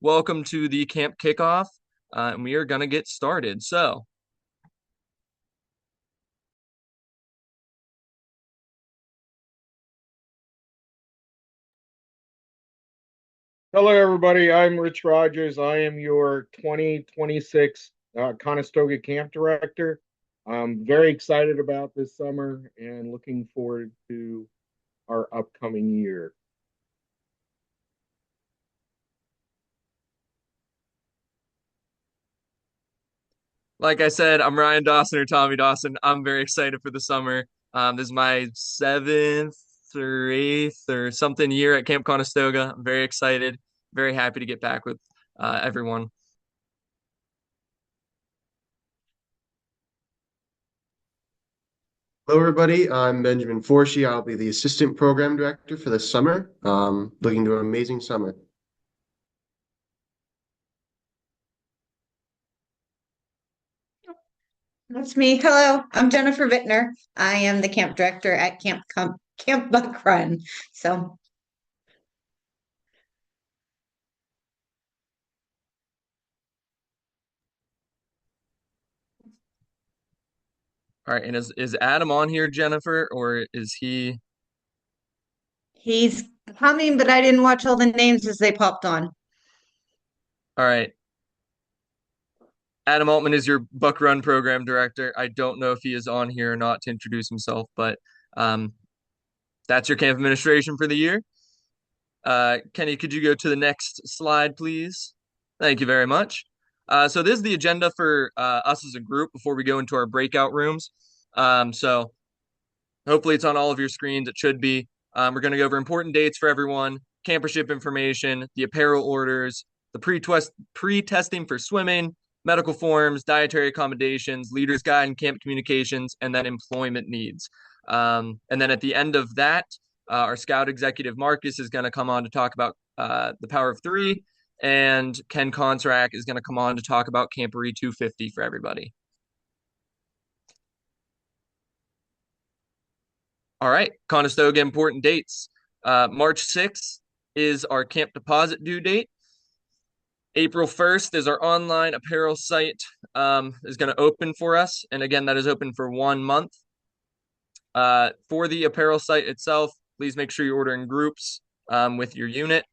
Welcome to the camp kickoff, and we are going to get started. Hello, everybody. I'm Rich Rogers. I am your 2026 Conestoga Camp Director. I'm very excited about this summer and looking forward to our upcoming year. like I said, I'm Ryan Dawson or Tommy Dawson. I'm very excited for the summer. This is my seventh or eighth or something year at Camp Conestoga. I'm very excited, very happy to get back with everyone. Hello, everybody. I'm Benjamin Forshee. I'll be the Assistant Program Director for the summer. Looking to an amazing summer. That's me. Hello, I'm Jennifer Vittner. I am the camp director at Camp Buck Run. So, All right, and is Adam on here, Jennifer, or is he? he's coming, but I didn't watch all the names as they popped on. All right. Adam Altman is your Buck Run program director. I don't know if he is on here or not to introduce himself, but um, that's your camp administration for the year. Kenny, could you go to the next slide, please? Thank you very much. So this is the agenda for us as a group before we go into our breakout rooms. So hopefully it's on all of your screens. It should be. We're going to go over important dates for everyone, campership information, the apparel orders, the pre-testing for swimming, medical forms, dietary accommodations, leader's guide and camp communications, and then employment needs. And then at the end of that, our scout executive Marcus is going to come on to talk about the power of three, and Ken Consrack is going to come on to talk about Camporee 250 for everybody. All right, Conestoga important dates. March 6th is our camp deposit due date. April 1st is our online apparel site is going to open for us. And again, that is open for 1 month. For the apparel site itself, please make sure you order in groups with your unit.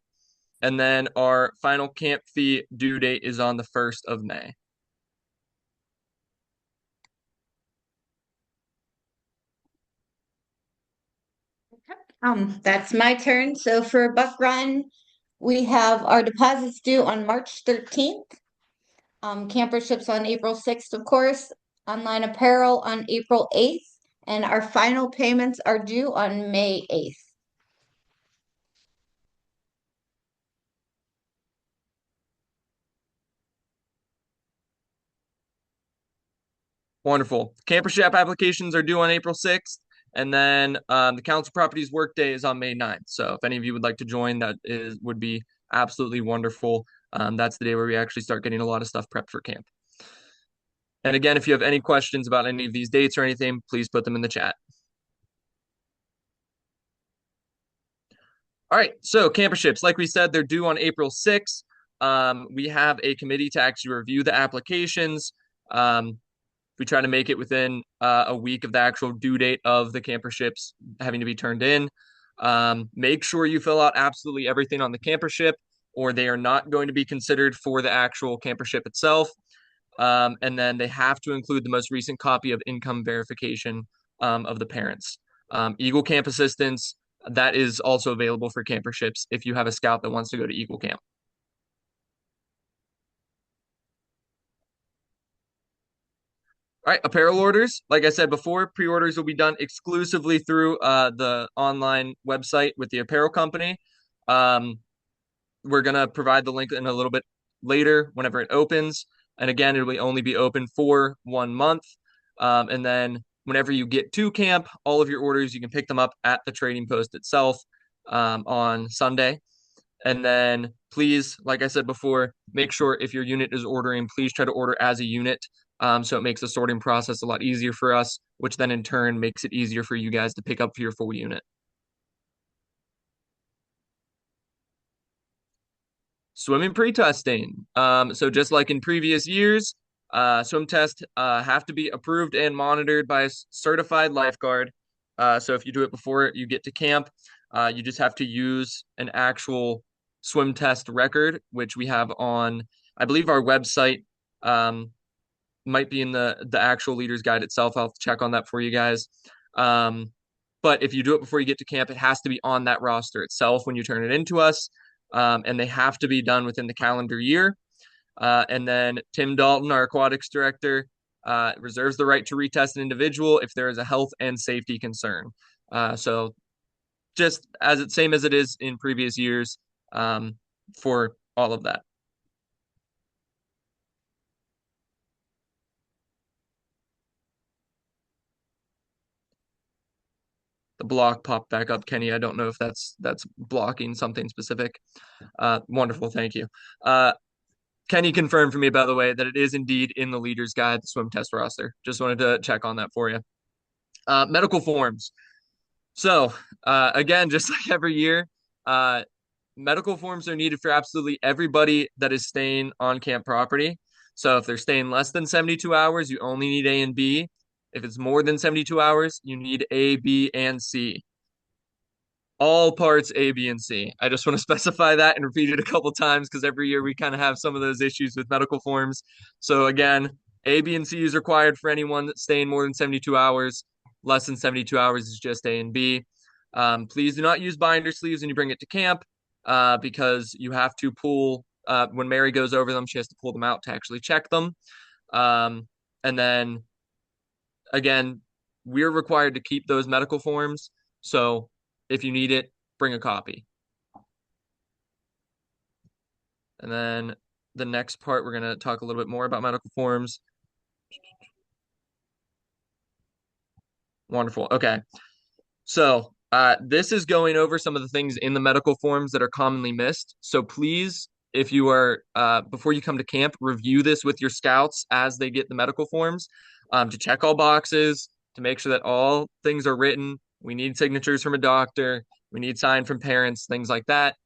And then our final camp fee due date is on the 1st of May. That's my turn. So for Buck Run, we have our deposits due on March 13th. Camperships on April 6th, of course. Online apparel on April 8th. And our final payments are due on May 8th. Wonderful. Campership applications are due on April 6th. And then the Council Properties Workday is on May 9th. So if any of you would like to join, would be absolutely wonderful. That's the day where we actually start getting a lot of stuff prepped for camp. And again, if you have any questions about any of these dates or anything, please put them in the chat. All right, so camperships, like we said, they're due on April 6th. We have a committee to actually review the applications. We try to make it within a week of the actual due date of the camperships having to be turned in. Make sure you fill out absolutely everything on the campership, or they are not going to be considered for the actual campership itself. And then they have to include the most recent copy of income verification of the parents. Eagle Camp Assistance, that is also available for camperships if you have a scout that wants to go to Eagle Camp. All right, apparel orders. Like I said before, pre-orders will be done exclusively through the online website with the apparel company. We're going to provide the link in a little bit later whenever it opens. And again, it will only be open for 1 month. And then whenever you get to camp, all of your orders, you can pick them up at the trading post itself on Sunday. And then please, like I said before, make sure if your unit is ordering, please try to order as a unit. So it makes the sorting process a lot easier for us, which then in turn makes it easier for you guys to pick up for your full unit. swimming pre-testing. So just like in previous years, swim tests have to be approved and monitored by a certified lifeguard. So if you do it before you get to camp, you just have to use an actual swim test record, which we have on, I believe, our website. Might be in the actual leader's guide itself. I'll have to check on that for you guys. Um, but if you do it before you get to camp, it has to be on that roster itself when you turn it into us. And they have to be done within the calendar year. And then Tim Dalton, our aquatics director, reserves the right to retest an individual if there is a health and safety concern. So just as it's same as it is in previous years for all of that. The block popped back up, Kenny. I don't know if that's blocking something specific. Wonderful, thank you. Kenny confirmed for me, by the way, that it is indeed in the leader's guide, the swim test roster. Just wanted to check on that for you. Medical forms. So again, just like every year, medical forms are needed for absolutely everybody that is staying on camp property. So if they're staying less than 72 hours, you only need A and B. If it's more than 72 hours, you need A, B, and C. All parts A, B, and C. I just want to specify that and repeat it a couple times because every year we kind of have some of those issues with medical forms. So again, A, B, and C is required for anyone that's staying more than 72 hours. Less than 72 hours is just A and B. Please do not use binder sleeves when you bring it to camp because you have to pull, when Mary goes over them, she has to pull them out to actually check them. And then again, we're required to keep those medical forms. So if you need it, bring a copy. And then the next part, we're going to talk a little bit more about medical forms. Wonderful. Okay. So this is going over some of the things in the medical forms that are commonly missed. So please, if you are, before you come to camp, review this with your scouts as they get the medical forms to check all boxes, to make sure that all things are written. We need signatures from a doctor. We need sign from parents, things like that.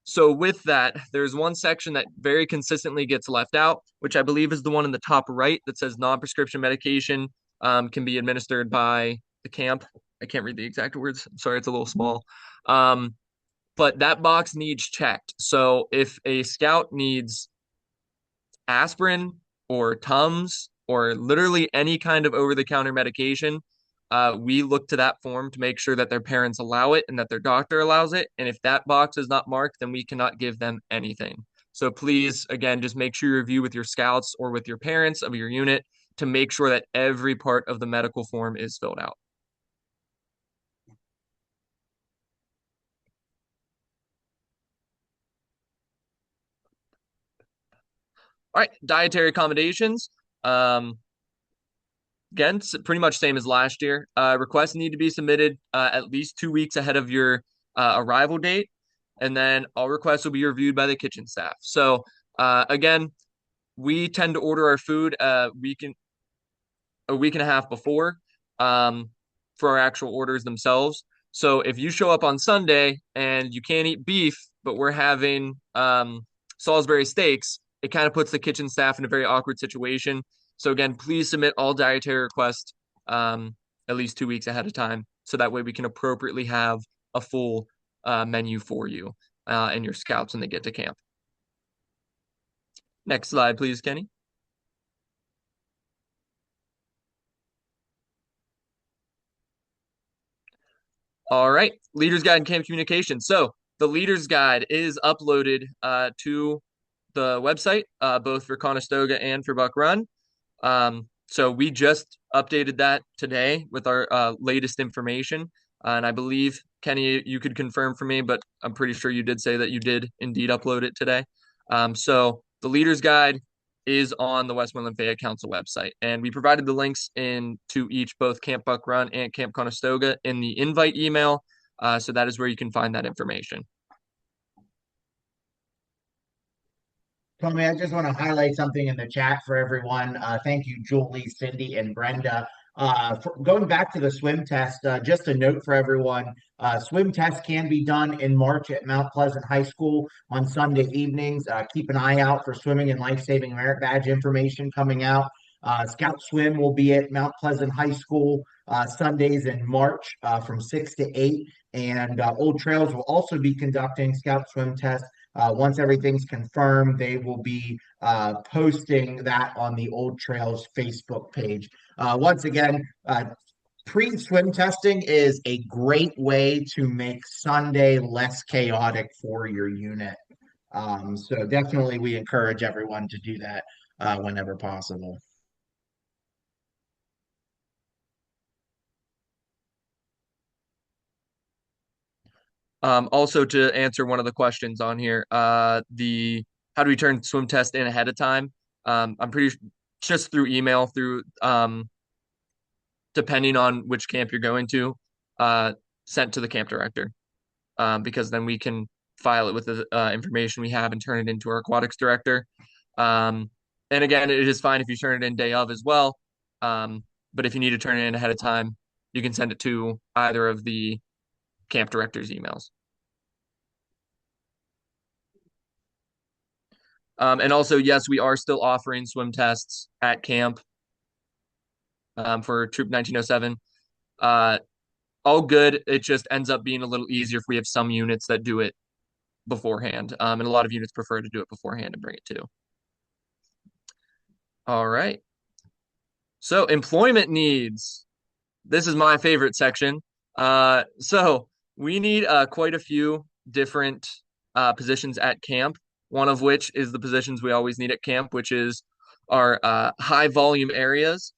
So with that, there's one section that very consistently gets left out, which I believe is the one in the top right that says non-prescription medication can be administered by the camp. I can't read the exact words. I'm sorry, it's a little small. But that box needs checked. So if a scout needs aspirin or Tums or literally any kind of over-the-counter medication, we look to that form to make sure that their parents allow it and that their doctor allows it. And if that box is not marked, then we cannot give them anything. So please, again, just make sure you review with your scouts or with your parents of your unit to make sure that every part of the medical form is filled out. All right, dietary accommodations. Again, it's pretty much same as last year. Requests need to be submitted at least 2 weeks ahead of your arrival date, and then all requests will be reviewed by the kitchen staff. So again, we tend to order our food a week and a half before for our actual orders themselves. So if you show up on Sunday and you can't eat beef, but we're having Salisbury steaks, it kind of puts the kitchen staff in a very awkward situation. So again, please submit all dietary requests at least 2 weeks ahead of time, so that way we can appropriately have a full menu for you and your scouts when they get to camp. Next slide, please, Kenny. All right, Leader's Guide and Camp Communication. So the Leader's Guide is uploaded to the website, both for Conestoga and for Buck Run. So we just updated that today with our latest information. And I believe, Kenny, you could confirm for me, but I'm pretty sure you did say that you did indeed upload it today. So the Leader's Guide is on the Westmoreland Fayette Council website. And we provided the links in to each both Camp Buck Run and Camp Conestoga in the invite email. So that is where you can find that information. Tommy, I just want to highlight something in the chat for everyone. Thank you, Julie, Cindy, and Brenda. Going back to the swim test, just a note for everyone, swim test can be done in March at Mount Pleasant High School on Sunday evenings. Keep an eye out for swimming and life-saving merit badge information coming out. Scout Swim will be at Mount Pleasant High School Sundays in March from 6 to 8. And Old Trails will also be conducting Scout Swim tests. Once everything's confirmed, they will be posting that on the Old Trails Facebook page. Once again, pre-swim testing is a great way to make Sunday less chaotic for your unit. So definitely we encourage everyone to do that whenever possible. Also to answer one of the questions on here, the how do we turn swim test in ahead of time? I'm pretty just through email, through depending on which camp you're going to, sent to the camp director, because then we can file it with the information we have and turn it into our aquatics director. And again, it is fine if you turn it in day of as well. But if you need to turn it in ahead of time, you can send it to either of the camp director's emails. And also, yes, we are still offering swim tests at camp for Troop 1907. All good. It just ends up being a little easier if we have some units that do it beforehand. And a lot of units prefer to do it beforehand and bring it too. All right. So employment needs. This is my favorite section. So we need quite a few different positions at camp. One of which is the positions we always need at camp, which is our high volume areas.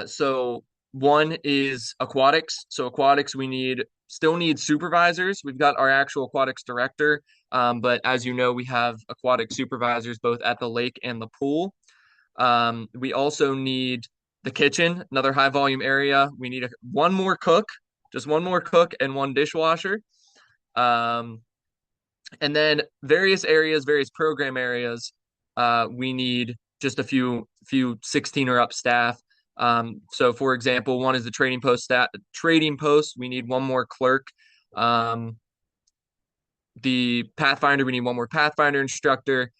So one is aquatics. So aquatics, we still need supervisors. We've got our actual aquatics director, but as you know, we have aquatic supervisors both at the lake and the pool. We also need the kitchen, another high volume area. We need one more cook, just one more cook and one dishwasher. And then various areas, various program areas, we need just a few 16 or up staff. So for example, one is the trading post stat trading post. We need one more clerk. The Pathfinder, we need one more Pathfinder instructor.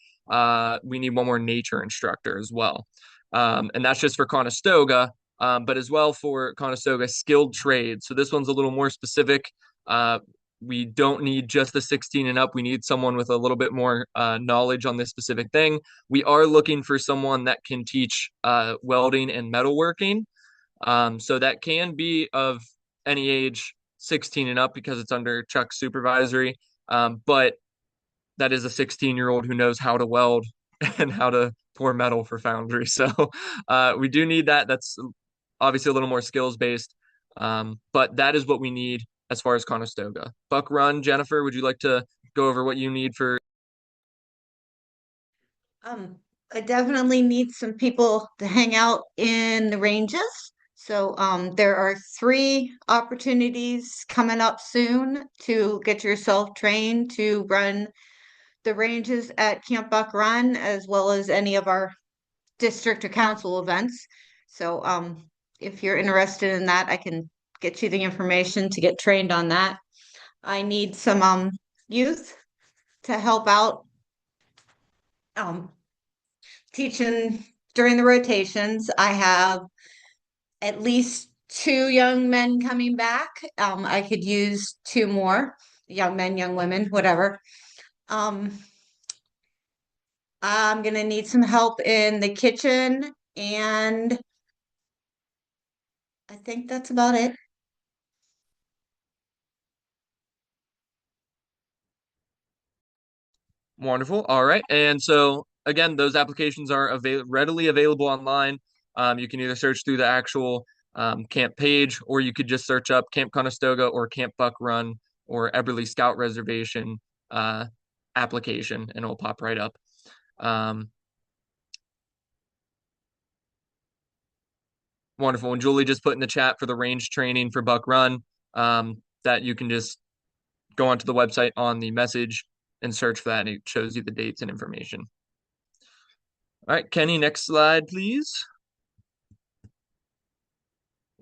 We need one more nature instructor as well. And that's just for Conestoga, but as well for Conestoga skilled trades. So this one's a little more specific. We don't need just the 16 and up. We need someone with a little bit more knowledge on this specific thing. We are looking for someone that can teach welding and metalworking. So that can be of any age 16 and up because it's under Chuck's supervisory. But that is a 16-year-old who knows how to weld and how to pour metal for foundry. So we do need that. That's obviously a little more skills based. But that is what we need as far as Conestoga. Buck Run, Jennifer, would you like to go over what you need for? I definitely need some people to hang out in the ranges. So there are 3 opportunities coming up soon to get yourself trained to run the ranges at Camp Buck Run, as well as any of our district or council events. So if you're interested in that, I can get you the information to get trained on that. I need some youth to help out teaching during the rotations. I have at least 2 young men coming back. I could use 2 more young men, young women, whatever. I'm gonna need some help in the kitchen, and I think that's about it. Wonderful. All right. And so again, those applications are readily available online. You can either search through the actual camp page, or you could just search up Camp Conestoga or Camp Buck Run or Eberly Scout Reservation application, and it'll pop right up. Wonderful. And Julie just put in the chat for the range training for Buck Run, that you can just go onto the website on the message and search for that, and it shows you the dates and information. All right, Kenny, next slide, please.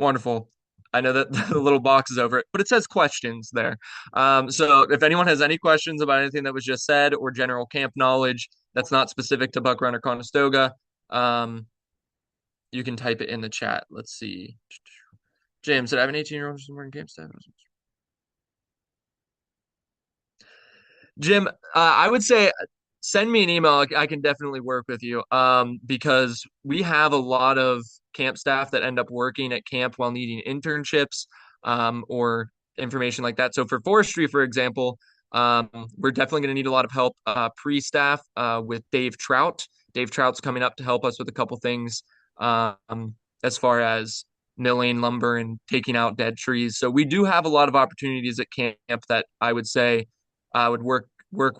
Wonderful. I know that the little box is over it, but it says questions there. So if anyone has any questions about anything that was just said or general camp knowledge that's not specific to Buck Run or Conestoga, um, you can type it in the chat. Let's see. James, did I have an 18-year-old who's working camp staff? Jim, I would say send me an email. I can definitely work with you because we have a lot of camp staff that end up working at camp while needing internships or information like that. So for forestry, for example, we're definitely going to need a lot of help pre-staff with Dave Trout. Dave Trout's coming up to help us with a couple things as far as milling lumber and taking out dead trees. So we do have a lot of opportunities at camp that I would say would work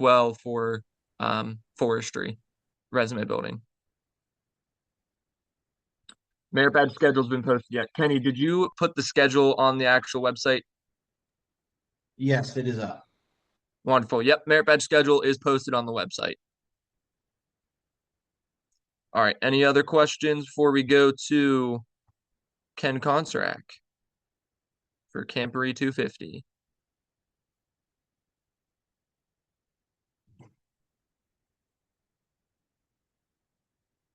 well for forestry resume building. Merit badge schedule's been posted yet. Kenny, did you put the schedule on the actual website? Yes, it is up. Wonderful. Yep, merit badge schedule is posted on the website. All right. Any other questions before we go to Ken Konsarak for Camporee 250?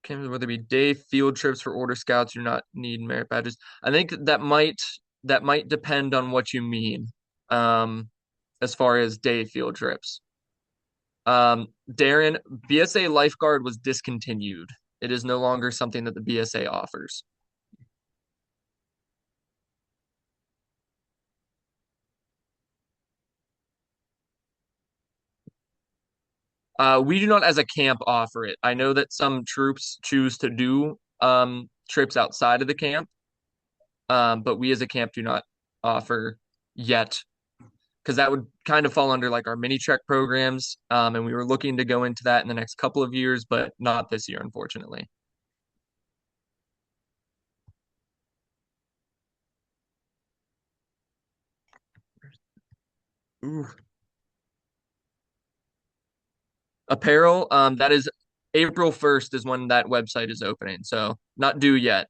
Can whether it be day field trips for order scouts do not need merit badges. I think that might depend on what you mean as far as day field trips. Darren, BSA lifeguard was discontinued. It is no longer something that the BSA offers. We do not, as a camp, offer it. I know that some troops choose to do trips outside of the camp, but we as a camp do not offer yet because that would kind of fall under like our mini trek programs. And we were looking to go into that in the next couple of years, but not this year, unfortunately. Ooh. Apparel, that is April 1st is when that website is opening, so not due yet.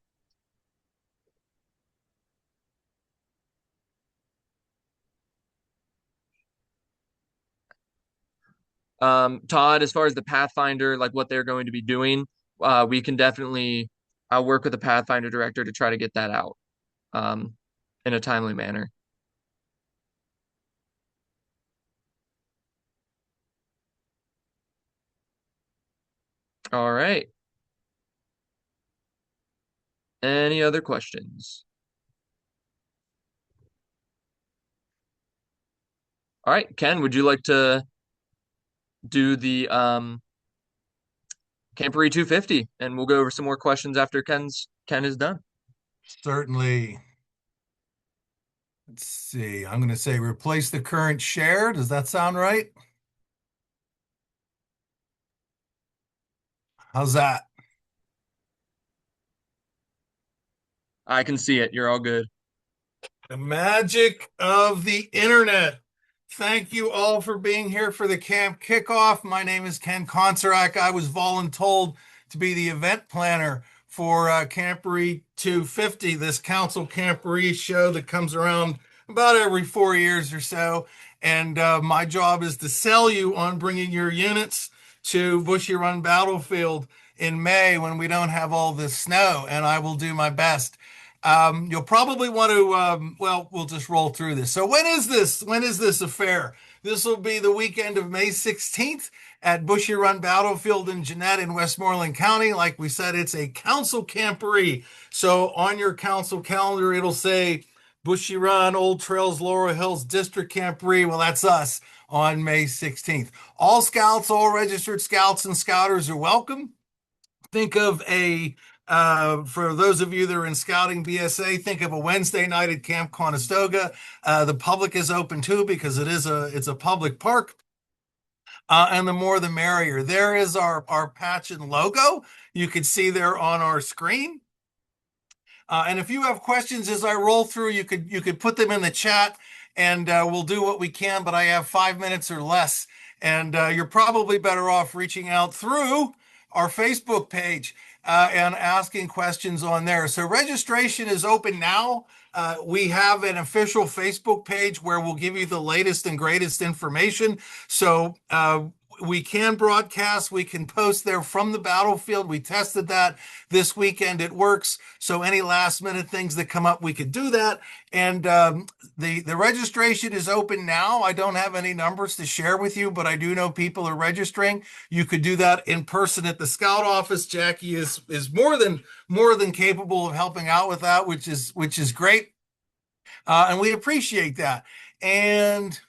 Todd, as far as the Pathfinder, like what they're going to be doing, we can definitely I'll work with the Pathfinder director to try to get that out um, in a timely manner. All right. Any other questions? All right, Ken, would you like to do the Camporee 250 and we'll go over some more questions after Ken is done. Certainly. Let's see. I'm going to say replace the current share. Does that sound right? How's that? I can see it. You're all good. The magic of the internet. Thank you all for being here for the camp kickoff. My name is Ken Konsarak. I was voluntold to be the event planner for Camporee 250, this council Camporee show that comes around about every 4 years or so. And my job is to sell you on bringing your units to Bushy Run Battlefield in May when we don't have all this snow, and I will do my best. You'll probably want to, well, we'll just roll through this. So when is this? When is this affair? This will be the weekend of May 16th at Bushy Run Battlefield in Jeanette in Westmoreland County. Like we said, it's a council camporee. So on your council calendar, it'll say Bushy Run, Old Trails, Laurel Hills District Camporee. Well, that's us on May 16th. All scouts, all registered scouts and scouters are welcome. Think of for those of you that are in scouting BSA, think of a Wednesday night at Camp Conestoga. The public is open too because it's a public park. And the more the merrier. There is our patch and logo. You can see there on our screen. And if you have questions as I roll through, you could put them in the chat and we'll do what we can, but I have 5 minutes or less. And you're probably better off reaching out through our Facebook page and asking questions on there. So registration is open now. We have an official Facebook page where we'll give you the latest and greatest information. So we can broadcast, we can post there from the battlefield. We tested that this weekend. It works. So any last minute things that come up, we could do that. And the registration is open now. I don't have any numbers to share with you, but I do know people are registering. You could do that in person at the Scout office. Jackie is more than capable of helping out with that, which is great. And we appreciate that. And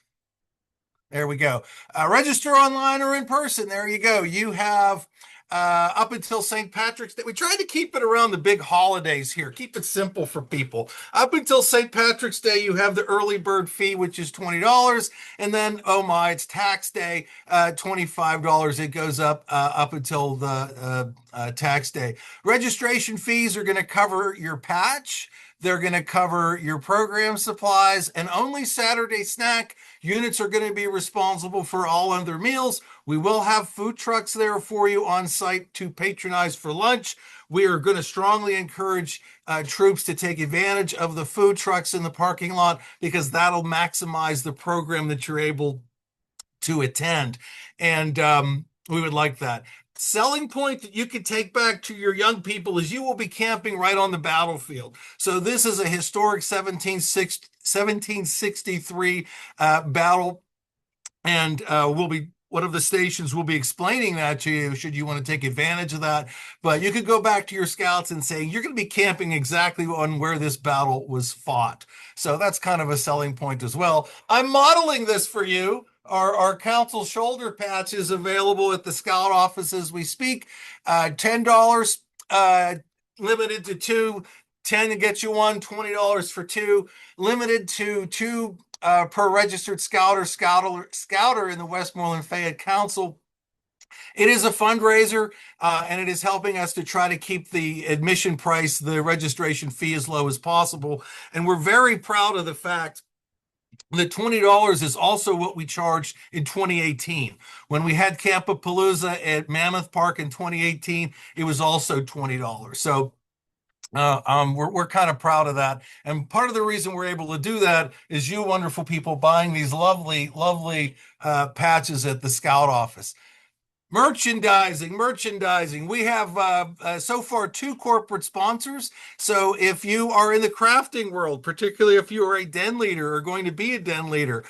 there we go. Register online or in person. There you go. You have up until St. Patrick's Day. We tried to keep it around the big holidays here. Keep it simple for people. Up until St. Patrick's Day, you have the early bird fee, which is $20. And then, oh my, it's tax day, $25. It goes up until the tax day. Registration fees are going to cover your patch. They're going to cover your program supplies, and only Saturday snack units are going to be responsible for all other meals. We will have food trucks there for you on site to patronize for lunch. We are going to strongly encourage troops to take advantage of the food trucks in the parking lot, because that'll maximize the program that you're able to attend. And we would like that. Selling point that you can take back to your young people is you will be camping right on the battlefield. So this is a historic 1763 battle, and one of the stations will be explaining that to you should you want to take advantage of that. But you could go back to your scouts and say you're going to be camping exactly on where this battle was fought. So that's kind of a selling point as well. I'm modeling this for you. Our council shoulder patch is available at the Scout office as we speak. $10 limited to two, 10 to get you one, $20 for two, limited to two per registered scouter in the Westmoreland Fayette Council. It is a fundraiser, and it is helping us to try to keep the admission price, the registration fee, as low as possible. And we're very proud of the fact the $20 is also what we charged in 2018. When we had Campapalooza at Mammoth Park in 2018, it was also $20. So we're kind of proud of that. And part of the reason we're able to do that is you wonderful people buying these lovely, lovely patches at the Scout office. Merchandising. We have so far 2 corporate sponsors. So if you are in the crafting world, particularly if you are a den leader or going to be a den leader,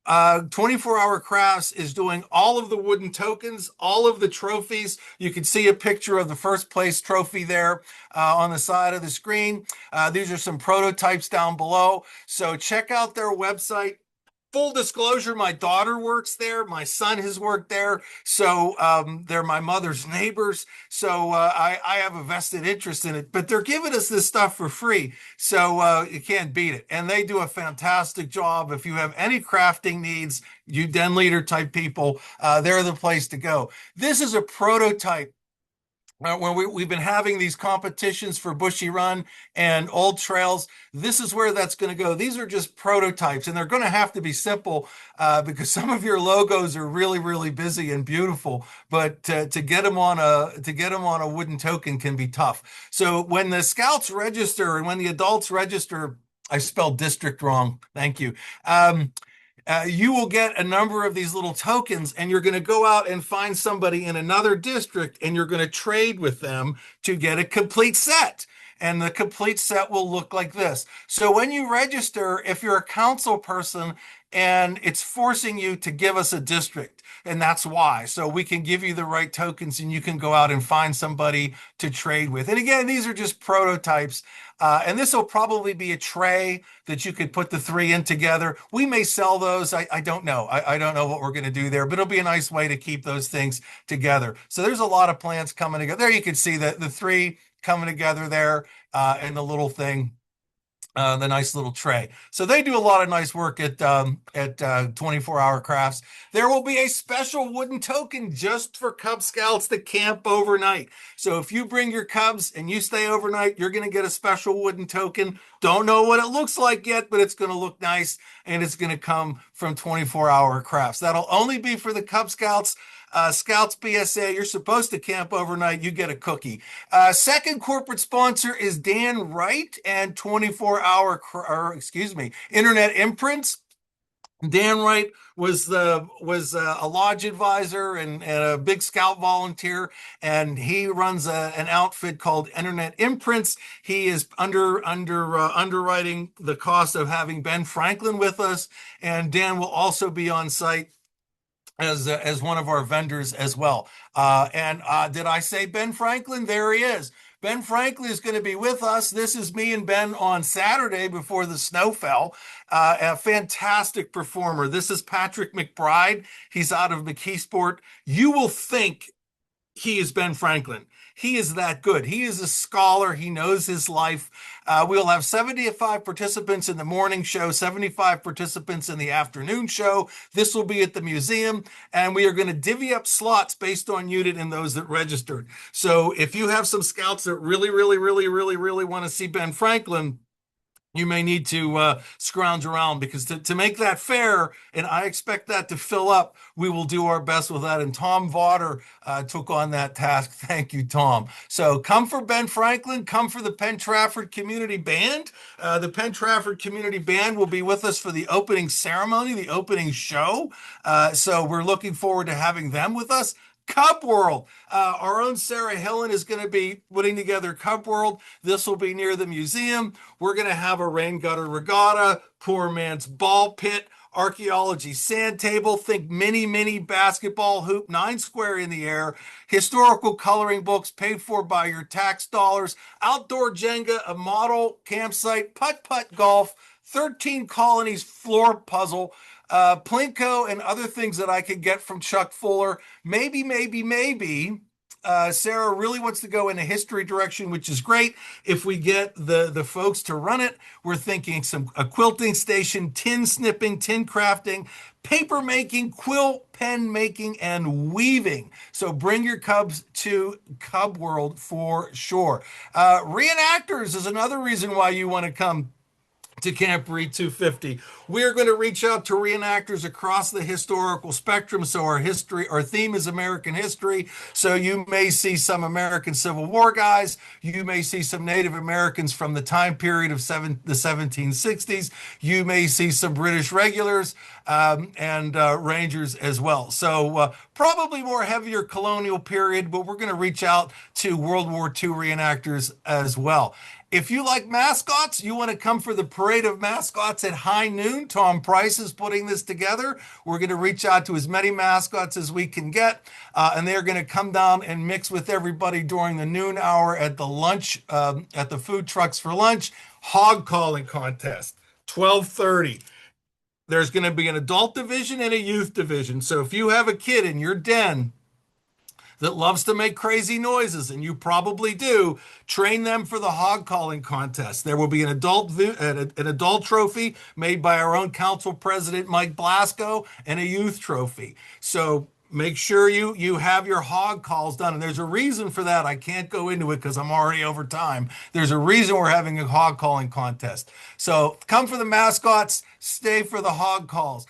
24-Hour Crafts is doing all of the wooden tokens, all of the trophies. You can see a picture of the first place trophy there on the side of the screen. These are some prototypes down below. So check out their website. Full disclosure, my daughter works there. My son has worked there. So they're my mother's neighbors. So I have a vested interest in it. But they're giving us this stuff for free. So you can't beat it. And they do a fantastic job. If you have any crafting needs, you den leader type people, they're the place to go. This is a prototype. When we've been having these competitions for Bushy Run and Old Trails, this is where that's going to go. These are just prototypes, and they're going to have to be simple because some of your logos are really, really busy and beautiful. But to get them on a wooden token can be tough. So when the scouts register and when the adults register, I spelled district wrong. Thank you. You will get a number of these little tokens, and you're going to go out and find somebody in another district, and you're going to trade with them to get a complete set. And the complete set will look like this. So when you register, if you're a council person and it's forcing you to give us a district, and that's why. So we can give you the right tokens and you can go out and find somebody to trade with. And again, these are just prototypes. And this will probably be a tray that you could put the 3 in together. We may sell those. I don't know. I don't know what we're going to do there, but it'll be a nice way to keep those things together. So there's a lot of plans coming together. There you can see the 3 coming together there and the little thing. The nice little tray. So they do a lot of nice work at 24-Hour Crafts. There will be a special wooden token just for Cub Scouts that camp overnight. So if you bring your Cubs and you stay overnight, you're going to get a special wooden token. Don't know what it looks like yet, but it's going to look nice, and it's going to come from 24-Hour Crafts. That'll only be for the Cub Scouts. Scouts BSA, you're supposed to camp overnight. You get a cookie. Second corporate sponsor is Dan Wright and 24-hour, Internet Imprints. Dan Wright was a lodge advisor and a big scout volunteer, and he runs an outfit called Internet Imprints. He is underwriting the cost of having Ben Franklin with us, and Dan will also be on site as one of our vendors as well. And did I say Ben Franklin? There he is. Ben Franklin is going to be with us. This is me and Ben on Saturday before the snow fell. A fantastic performer. This is Patrick McBride. He's out of McKeesport. You will think he is Ben Franklin. He is that good. He is a scholar. He knows his life. We'll have 75 participants in the morning show, 75 participants in the afternoon show. This will be at the museum, and we are going to divvy up slots based on unit and those that registered. So if you have some scouts that really want to see Ben Franklin, you may need to scrounge around, because to make that fair, and I expect that to fill up, we will do our best with that. And Tom Vaughter took on that task. Thank you, Tom. So come for Ben Franklin, come for the Penn Trafford Community Band. The Penn Trafford Community Band will be with us for the opening ceremony, the opening show. So we're looking forward to having them with us. Cub World. Our own Sarah Hillen is going to be putting together Cub World. This will be near the museum. We're going to have a rain gutter regatta, poor man's ball pit, archaeology sand table, think mini basketball hoop, 9 square in the air, historical coloring books paid for by your tax dollars, outdoor Jenga, a model campsite, putt-putt golf, 13 colonies floor puzzle, Plinko, and other things that I could get from Chuck Fuller. Maybe, Sarah really wants to go in a history direction, which is great. If we get the folks to run it, we're thinking a quilting station, tin snipping, tin crafting, paper making, quilt, pen making, and weaving. So bring your cubs to Cub World for sure. Reenactors is another reason why you want to come to Camp Reed 250. We're going to reach out to reenactors across the historical spectrum. So our theme is American history. So you may see some American Civil War guys. You may see some Native Americans from the time period of the 1760s. You may see some British regulars and Rangers as well. So probably more heavier colonial period, but we're going to reach out to World War II reenactors as well. If you like mascots, you want to come for the parade of mascots at high noon. Tom Price is putting this together. We're going to reach out to as many mascots as we can get, and they're going to come down and mix with everybody during the noon hour at the lunch, at the food trucks for lunch. Hog calling contest, 12:30. There's going to be an adult division and a youth division. So if you have a kid in your den that loves to make crazy noises, and you probably do, train them for the hog calling contest. There will be an adult trophy made by our own council president, Mike Blasco, and a youth trophy. So make sure you have your hog calls done. And there's a reason for that. I can't go into it because I'm already over time. There's a reason we're having a hog calling contest. So come for the mascots, stay for the hog calls.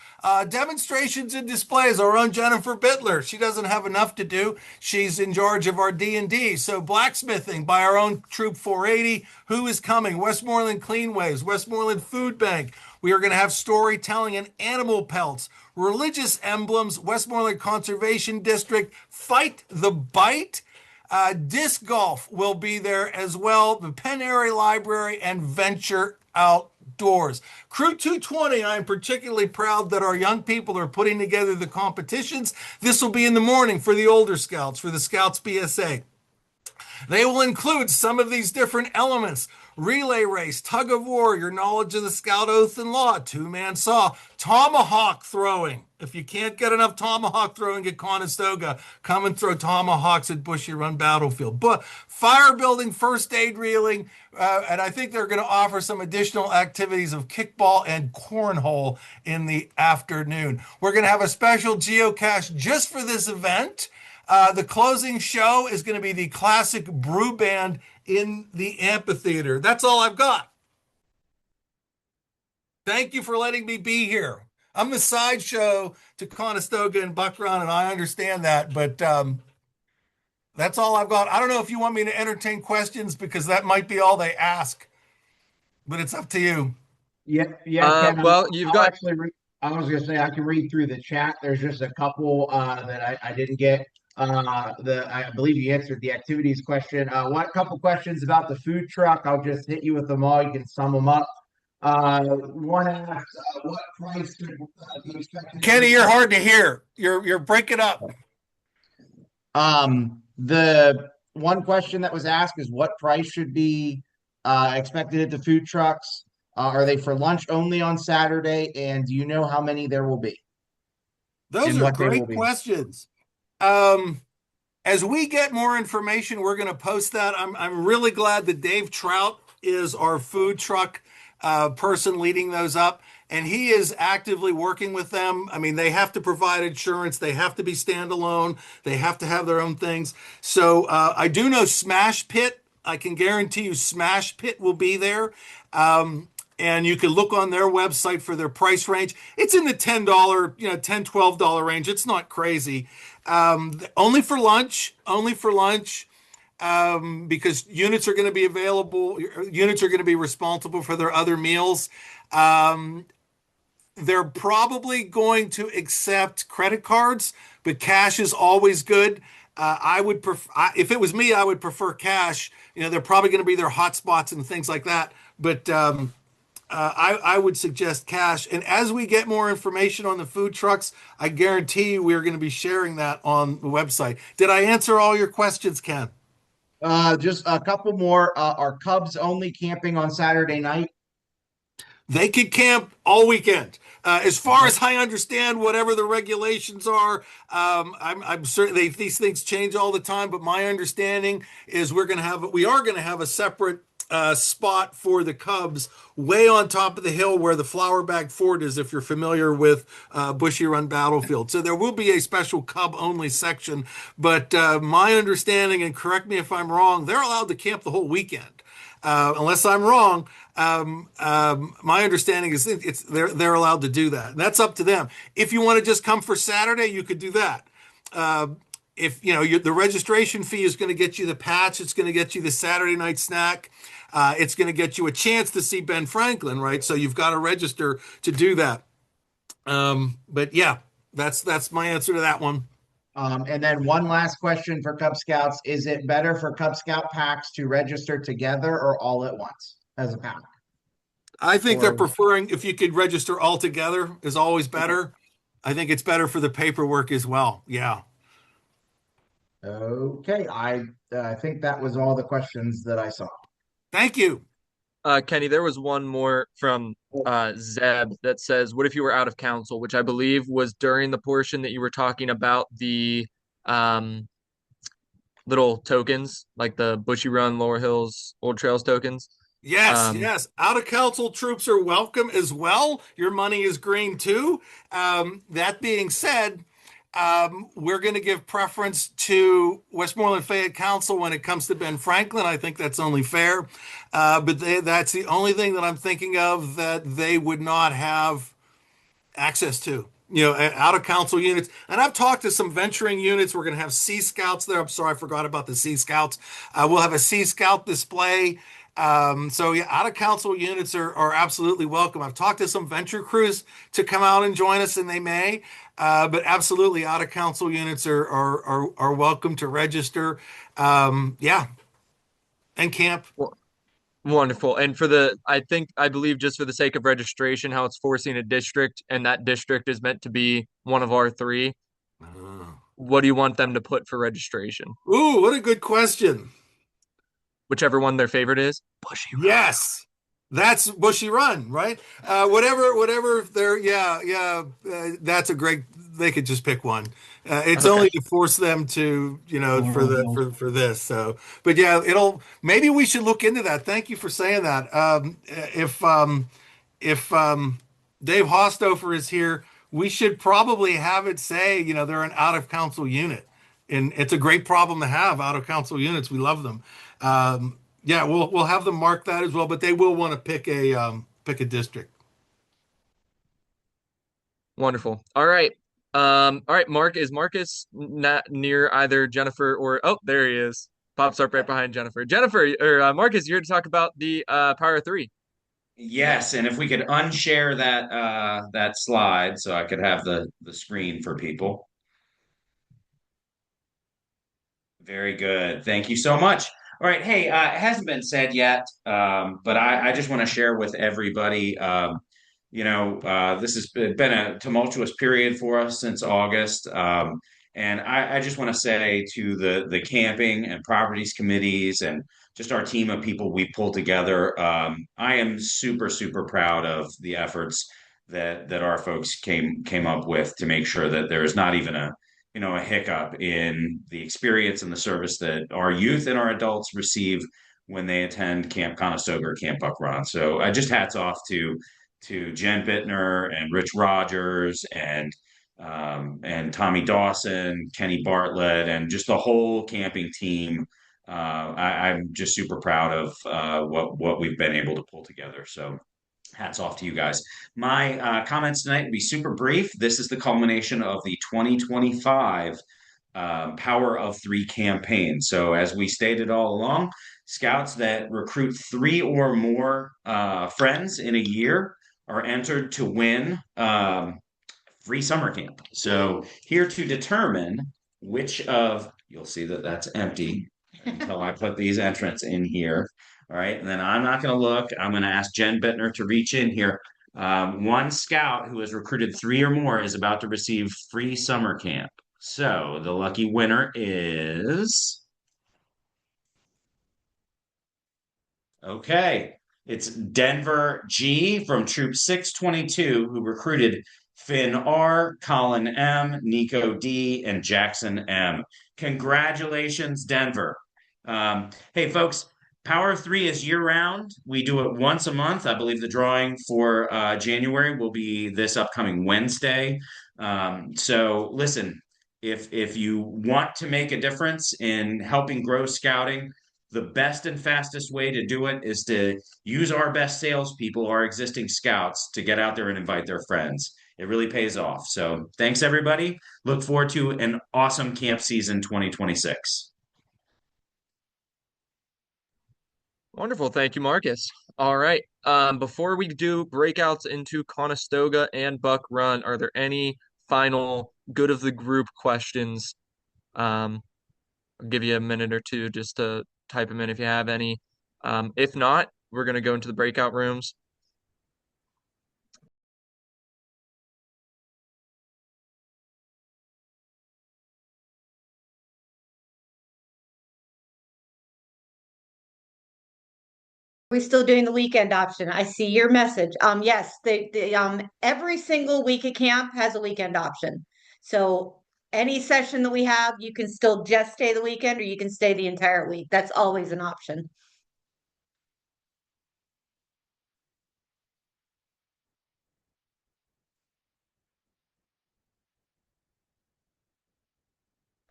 Demonstrations and displays. Our own Jennifer Bittler. She doesn't have enough to do. She's in charge of our D&D. So blacksmithing by our own Troop 480. Who is coming? Westmoreland Cleanways, Westmoreland Food Bank. We are going to have storytelling and animal pelts, religious emblems, Westmoreland Conservation District, Fight the Bite. Disc golf will be there as well. The Penn Area Library and Venture Outdoors. Crew 220, I am particularly proud that our young people are putting together the competitions. This will be in the morning for the older scouts, for the Scouts BSA. They will include some of these different elements: relay race, tug of war, your knowledge of the Scout Oath and Law, two-man saw, tomahawk throwing. If you can't get enough tomahawk throwing at Conestoga, come and throw tomahawks at Bushy Run Battlefield. But fire building, first aid reeling, and I think they're going to offer some additional activities of kickball and cornhole in the afternoon. We're going to have a special geocache just for this event. The closing show is going to be the classic brew band in the amphitheater. That's all I've got. Thank you for letting me be here. I'm the sideshow to Conestoga and Buck Run, and I understand that, but that's all I've got. I don't know if you want me to entertain questions because that might be all they ask, but it's up to you. Yeah, Ken. Well, you've I'll got actually read. I was gonna say I can read through the chat. There's just a couple that I didn't get. I believe you answered the activities question. One couple questions about the food truck. I'll just hit you with them all. You can sum them up. One asks, what price should be expected to Kenny, you're hard to hear. You're breaking up. The one question that was asked is what price should be expected at the food trucks? Are they for lunch only on Saturday? And do you know how many there will be Those and are what they will great be? questions. Um, as we get more information, we're going to post that. I'm really glad that Dave Trout is our food truck person leading those up, and he is actively working with them. I mean, they have to provide insurance, they have to be standalone, they have to have their own things. So I do know Smash Pit. I can guarantee you, Smash Pit will be there. And you can look on their website for their price range. It's in the $10, $10, $12 range. It's not crazy. Only for lunch, because units are going to be available. Units are going to be responsible for their other meals. Um, they're probably going to accept credit cards, but cash is always good. I would prefer, if it was me, I would prefer cash. They're probably going to be their hotspots and things like that. But I would suggest cash. And as we get more information on the food trucks, I guarantee you we're going to be sharing that on the website. Did I answer all your questions, Ken? Just a couple more. Are Cubs only camping on Saturday night? They could camp all weekend. As far Okay. as I understand, whatever the regulations are, I'm certain these things change all the time. But my understanding is we are going to have a separate spot for the Cubs way on top of the hill where the Flower Bag Fort is, if you're familiar with Bushy Run Battlefield. So there will be a special Cub only section. But my understanding, and correct me if I'm wrong, they're allowed to camp the whole weekend. Unless I'm wrong, my understanding is they're allowed to do that. And that's up to them. If you want to just come for Saturday, you could do that. If the registration fee is going to get you the patch, it's going to get you the Saturday night snack. It's going to get you a chance to see Ben Franklin, right? So you've got to register to do that. But yeah, that's my answer to that one. And then one last question for Cub Scouts. Is it better for Cub Scout packs to register together or all at once as a pack? I think they're Or preferring if you could register all together is always better. I think it's better for the paperwork as well. Yeah. okay, I think that was all the questions that I saw. Thank you. Kenny, there was one more from Zeb that says, "What if you were out of council?" Which I believe was during the portion that you were talking about the um, little tokens, like the Bushy Run, Lower Hills, Old Trails tokens. Yes, Um, yes. Out of council troops are welcome as well. Your money is green too. That being said, we're going to give preference to Westmoreland Fayette Council when it comes to Ben Franklin. I think that's only fair. But that's the only thing that I'm thinking of that they would not have access to. Out of council units. And I've talked to some venturing units. We're going to have Sea Scouts there. I'm sorry, I forgot about the Sea Scouts. We'll have a Sea Scout display. So yeah, out of council units are absolutely welcome. I've talked to some venture crews to come out and join us, and they may. But absolutely, out of council units are welcome to register. Yeah, and camp. Wonderful. And I believe just for the sake of registration, how it's forcing a district and that district is meant to be one of our three. Oh. What do you want them to put for registration? Ooh, what a good question. Whichever one their favorite is. Bushy Run. Yes, that's Bushy Run, right? Whatever they're, yeah. That's a great. They could just pick one. It's Okay. only to force them to, for this. So, but yeah, maybe we should look into that. Thank you for saying that. If Dave Hostofer is here, we should probably have it say, they're an out of council unit, and it's a great problem to have out of council units. We love them. Yeah, we'll have them mark that as well, but they will want to pick a district. Wonderful. All right. All right, Mark, is Marcus not near either Jennifer or oh, there he is. Pops up right behind Jennifer. Jennifer or Marcus, you're here to talk about the Power of Three. Yes, and if we could unshare that slide so I could have the screen for people. Very good. Thank you so much. All right. Hey, it hasn't been said yet, but I just want to share with everybody. This has been a tumultuous period for us since August. And I just want to say to the camping and properties committees and just our team of people we pulled together, I am super, super proud of the efforts that our folks came up with to make sure that there is not even a hiccup in the experience and the service that our youth and our adults receive when they attend Camp Conestoga or Camp Buck Run. So I just hats off to Jen Bittner and Rich Rogers and Tommy Dawson, Kenny Bartlett, and just the whole camping team. I'm just super proud of what we've been able to pull together. So hats off to you guys. My comments tonight will be super brief. This is the culmination of the 2025 Power of Three campaign. So, as we stated all along, scouts that recruit three or more friends in a year are entered to win free summer camp. So, here to determine which of, you'll see that that's empty until I put these entrants in here. All right. And then I'm not going to look. I'm going to ask Jen Bittner to reach in here. One scout who has recruited three or more is about to receive free summer camp. So the lucky winner is. Okay. It's Denver G from Troop 622, who recruited Finn R, Colin M, Nico D, and Jackson M. Congratulations, Denver. Hey, folks, Power of Three is year round. We do it once a month. I believe the drawing for January will be this upcoming Wednesday. So listen, if you want to make a difference in helping grow scouting, the best and fastest way to do it is to use our best salespeople, our existing scouts, to get out there and invite their friends. It really pays off. So thanks, everybody. Look forward to an awesome camp season 2026. Wonderful. Thank you, Marcus. All right. Before we do breakouts into Conestoga and Buck Run, are there any final good of the group questions? I'll give you a minute or two just to type them in if you have any. If not, we're going to go into the breakout rooms. We still doing the weekend option? I see your message. Yes, every single week of camp has a weekend option. So any session that we have, you can still just stay the weekend or you can stay the entire week. That's always an option.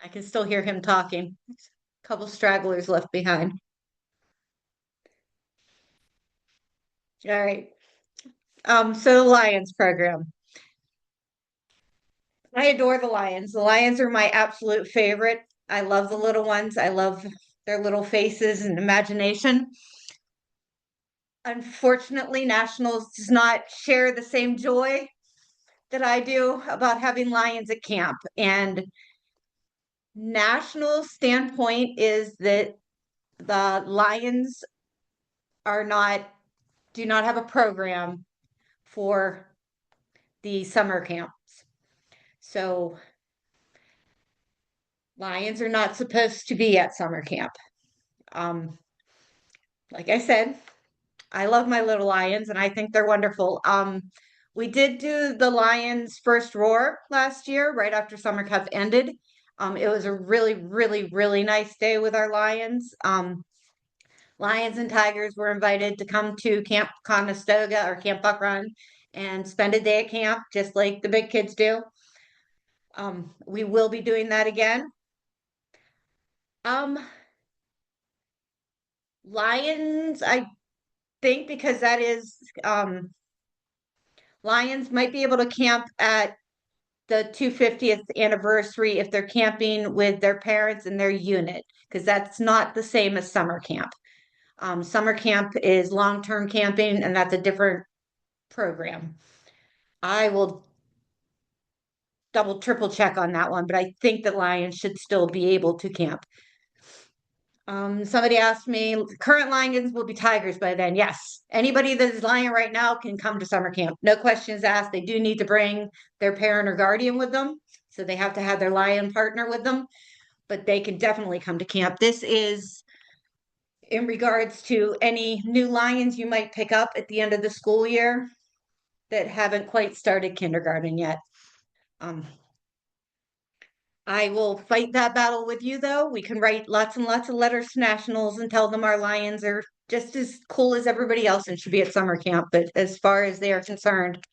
I can still hear him talking. A couple stragglers left behind. All right. So the Lions program. I adore the Lions. The Lions are my absolute favorite. I love the little ones. I love their little faces and imagination. Unfortunately, Nationals does not share the same joy that I do about having Lions at camp. And National standpoint is that the Lions do not have a program for the summer camps. So Lions are not supposed to be at summer camp. Like I said, I love my little Lions and I think they're wonderful. We did do the Lions first roar last year, right after summer camp ended. It was a really, really, really nice day with our Lions. Lions and Tigers were invited to come to Camp Conestoga or Camp Buck Run and spend a day at camp, just like the big kids do. We will be doing that again. Lions, I think because that is Lions might be able to camp at the 250th anniversary if they're camping with their parents and their unit, because that's not the same as summer camp. Summer camp is long-term camping, and that's a different program. I will double, triple check on that one, but I think the Lions should still be able to camp. Somebody asked me, current Lions will be Tigers by then. Yes, anybody that is Lion right now can come to summer camp. No questions asked. They do need to bring their parent or guardian with them. So they have to have their Lion partner with them, but they can definitely come to camp. This is in regards to any new Lions you might pick up at the end of the school year that haven't quite started kindergarten yet. I will fight that battle with you, though. We can write lots and lots of letters to nationals and tell them our Lions are just as cool as everybody else and should be at summer camp. But as far as they are concerned,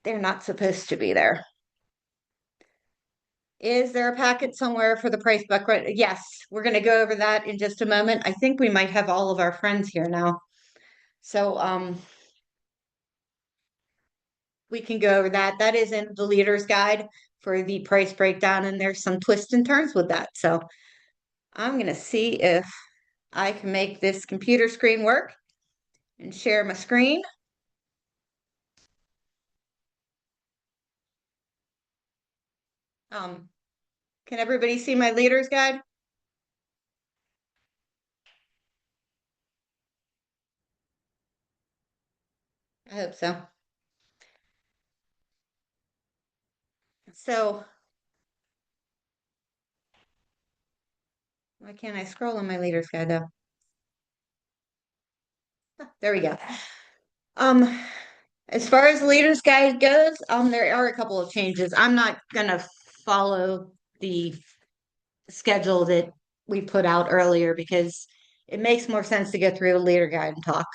they're not supposed to be there. Is there a packet somewhere for the price buck? Yes, we're going to go over that in just a moment. I think we might have all of our friends here now. So we can go over that. That is in the leader's guide for the price breakdown, and there's some twists and turns with that. So I'm going to see if I can make this computer screen work and share my screen. Can everybody see my leader's guide? I hope so. So, why can't I scroll on my leader's guide though? There we go. As far as the leader's guide goes, there are a couple of changes. I'm not gonna follow the schedule that we put out earlier because it makes more sense to go through the leader guide and talk.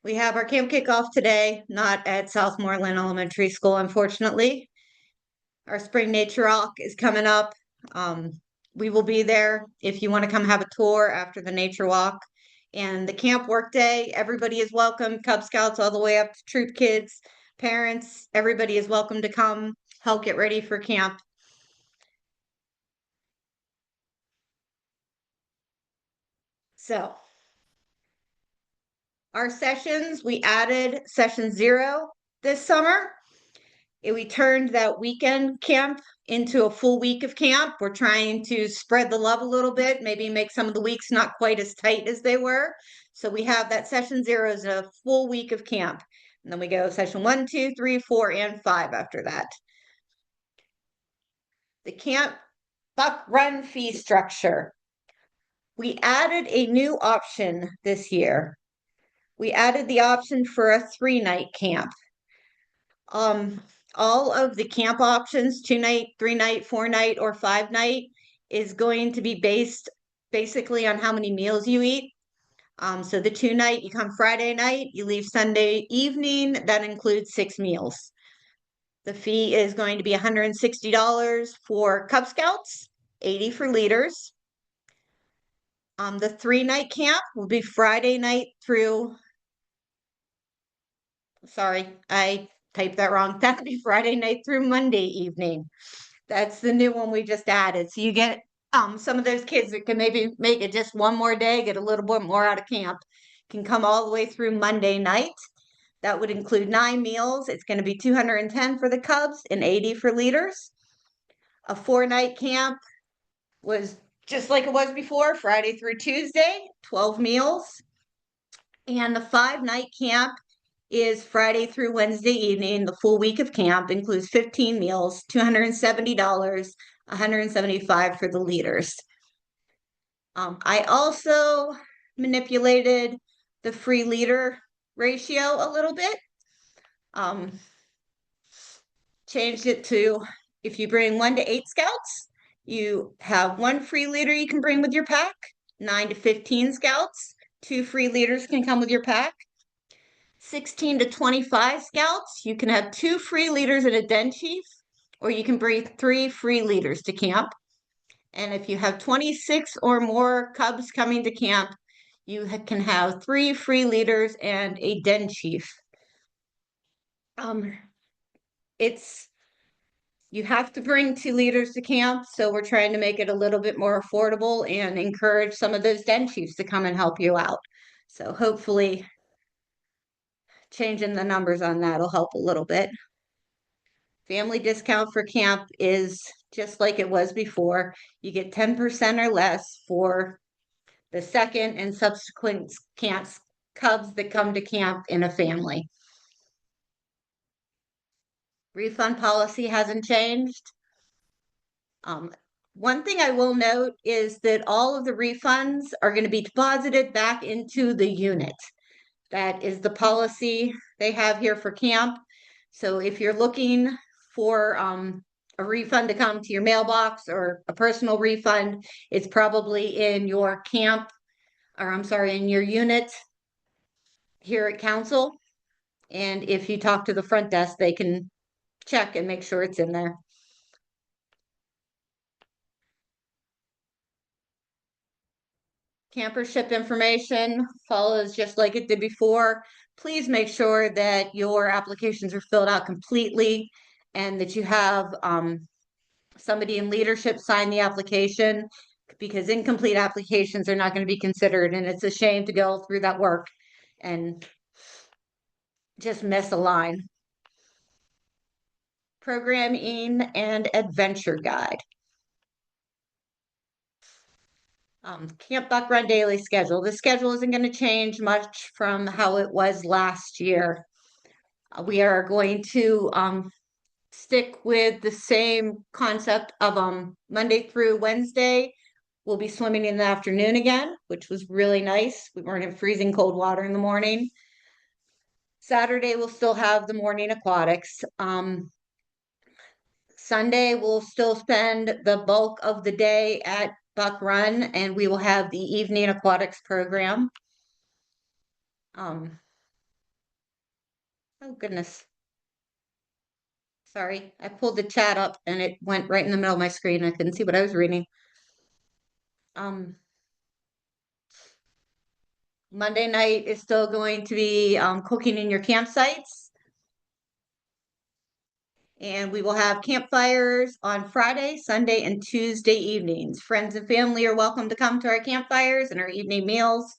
We have our camp kickoff today, not at Southmoreland Elementary School, unfortunately. Our spring nature walk is coming up. We will be there if you want to come have a tour after the nature walk. And the camp work day, everybody is welcome. Cub Scouts all the way up to troop kids, parents, everybody is welcome to come help get ready for camp. So our sessions, we added session 0 this summer. We turned that weekend camp into a full week of camp. We're trying to spread the love a little bit, maybe make some of the weeks not quite as tight as they were. So we have that session 0 is a full week of camp. And then we go session 1, 2, 3, 4, and 5 after that. The camp buck run fee structure. We added a new option this year. We added the option for a 3-night camp. All of the camp options, 2-night, 3-night, 4-night, or 5-night, is going to be based basically on how many meals you eat. So the 2-night, you come Friday night, you leave Sunday evening, that includes 6 meals. The fee is going to be $160 for Cub Scouts, $80 for leaders. The 3-night camp will be Friday night through, sorry, I typed that wrong. That'll be Friday night through Monday evening. That's the new one we just added. So you get some of those kids that can maybe make it just one more day, get a little bit more out of camp, can come all the way through Monday night. That would include 9 meals. It's going to be $210 for the Cubs and $80 for leaders. A 4-night camp was just like it was before, Friday through Tuesday, 12 meals. And the 5-night camp is Friday through Wednesday evening. The full week of camp includes 15 meals, $270, $175 for the leaders. I also manipulated the free leader ratio a little bit. Changed it to, if you bring 1 to 8 scouts, you have 1 free leader you can bring with your pack. 9 to 15 scouts, 2 free leaders can come with your pack. 16 to 25 scouts, you can have 2 free leaders and a den chief, or you can bring 3 free leaders to camp. And if you have 26 or more Cubs coming to camp, you can have 3 free leaders and a den chief. It's you have to bring 2 leaders to camp, so we're trying to make it a little bit more affordable and encourage some of those den chiefs to come and help you out. So hopefully changing the numbers on that will help a little bit. Family discount for camp is just like it was before. You get 10% or less for the second and subsequent camps cubs that come to camp in a family. Refund policy hasn't changed. One thing I will note is that all of the refunds are going to be deposited back into the unit. That is the policy they have here for camp. So if you're looking for a refund to come to your mailbox or a personal refund, it's probably in your camp, or I'm sorry, in your unit here at council. And if you talk to the front desk, they can check and make sure it's in there. Campership information follows just like it did before. Please make sure that your applications are filled out completely and that you have somebody in leadership sign the application, because incomplete applications are not going to be considered, and it's a shame to go through that work and just miss a line. Programming and adventure guide. Camp Buck Run daily schedule. The schedule isn't going to change much from how it was last year. We are going to stick with the same concept of Monday through Wednesday. We'll be swimming in the afternoon again, which was really nice. We weren't in freezing cold water in the morning. Saturday, we'll still have the morning aquatics. Sunday, we'll still spend the bulk of the day at Buck Run, and we will have the evening aquatics program. Oh goodness. Sorry, I pulled the chat up and it went right in the middle of my screen. I couldn't see what I was reading. Monday night is still going to be cooking in your campsites. And we will have campfires on Friday, Sunday, and Tuesday evenings. Friends and family are welcome to come to our campfires and our evening meals.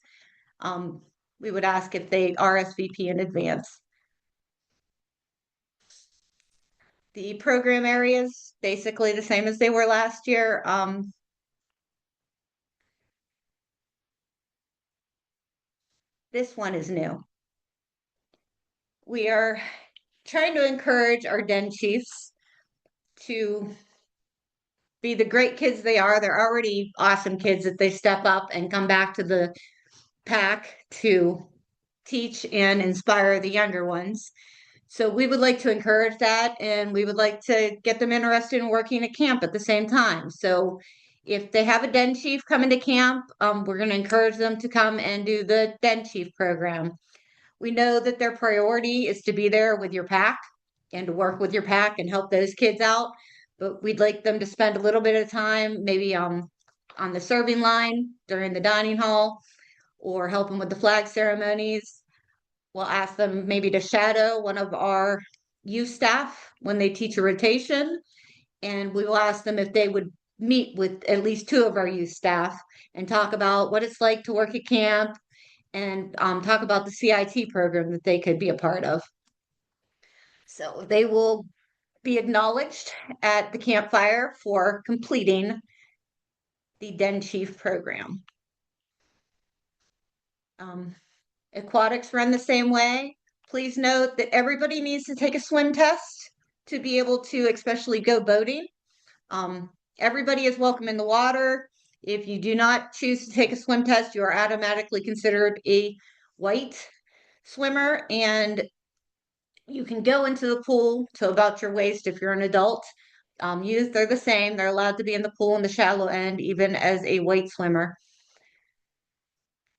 We would ask if they RSVP in advance. The program areas, basically the same as they were last year. This one is new. We are trying to encourage our den chiefs to be the great kids they are. They're already awesome kids that they step up and come back to the pack to teach and inspire the younger ones. So we would like to encourage that, and we would like to get them interested in working at camp at the same time. So if they have a den chief coming to camp, we're going to encourage them to come and do the den chief program. We know that their priority is to be there with your pack and to work with your pack and help those kids out. But we'd like them to spend a little bit of time, maybe on the serving line during the dining hall, or help them with the flag ceremonies. We'll ask them maybe to shadow one of our youth staff when they teach a rotation. And we will ask them if they would meet with at least 2 of our youth staff and talk about what it's like to work at camp, and talk about the CIT program that they could be a part of. So they will be acknowledged at the campfire for completing the Den Chief program. Aquatics run the same way. Please note that everybody needs to take a swim test to be able to especially go boating. Everybody is welcome in the water. If you do not choose to take a swim test, you are automatically considered a white swimmer, and you can go into the pool to about your waist if you're an adult. Youth are the same. They're allowed to be in the pool in the shallow end, even as a white swimmer.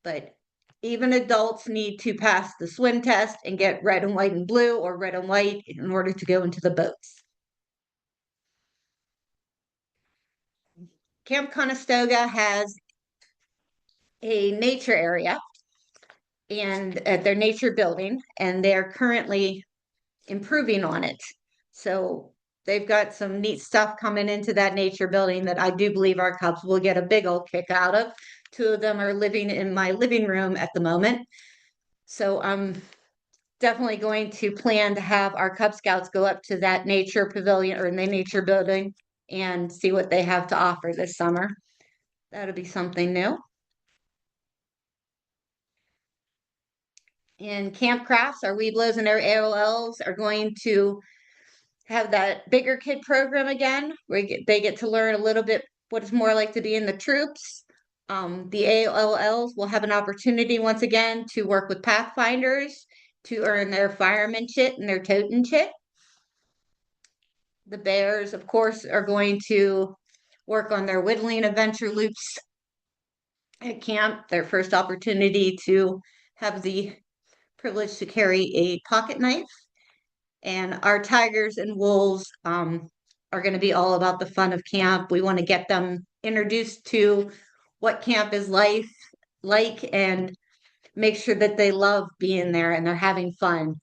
But even adults need to pass the swim test and get red and white and blue, or red and white, in order to go into the boats. Camp Conestoga has a nature area and at their nature building, and they're currently improving on it. So they've got some neat stuff coming into that nature building that I do believe our Cubs will get a big old kick out of. Two of them are living in my living room at the moment. So I'm definitely going to plan to have our Cub Scouts go up to that nature pavilion or in the nature building and see what they have to offer this summer. That'll be something new. In Camp Crafts, our Weeblos and our AOLs are going to have that bigger kid program again, where they get to learn a little bit what it's more like to be in the troops. The AOLs will have an opportunity once again to work with Pathfinders to earn their fireman chit and their totem chit. The Bears, of course, are going to work on their whittling adventure loops at camp, their first opportunity to have the privilege to carry a pocket knife. And our Tigers and Wolves are going to be all about the fun of camp. We want to get them introduced to what camp is like and make sure that they love being there and they're having fun.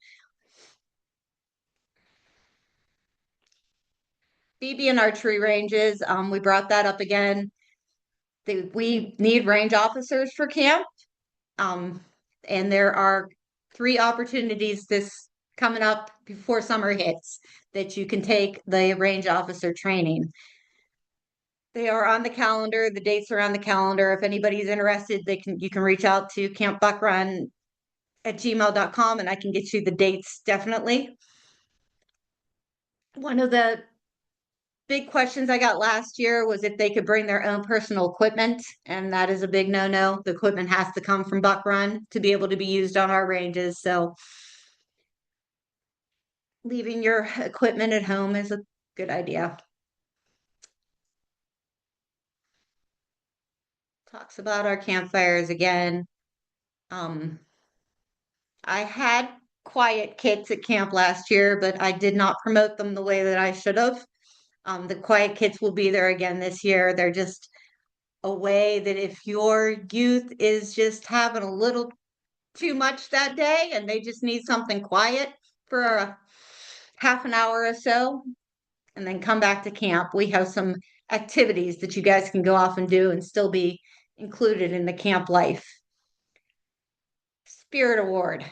BB and archery ranges, we brought that up again. We need range officers for camp. And there are 3 opportunities this coming up before summer hits that you can take the range officer training. They are on the calendar. The dates are on the calendar. If anybody's interested, you can reach out to campbuckrun@gmail.com and I can get you the dates definitely. One of the big questions I got last year was if they could bring their own personal equipment, and that is a big no-no. The equipment has to come from Buck Run to be able to be used on our ranges. So leaving your equipment at home is a good idea. Talks about our campfires again. I had quiet kits at camp last year, but I did not promote them the way that I should have. The quiet kits will be there again this year. They're just a way that if your youth is just having a little too much that day and they just need something quiet for a half an hour or so and then come back to camp, we have some activities that you guys can go off and do and still be included in the camp life. Spirit Award.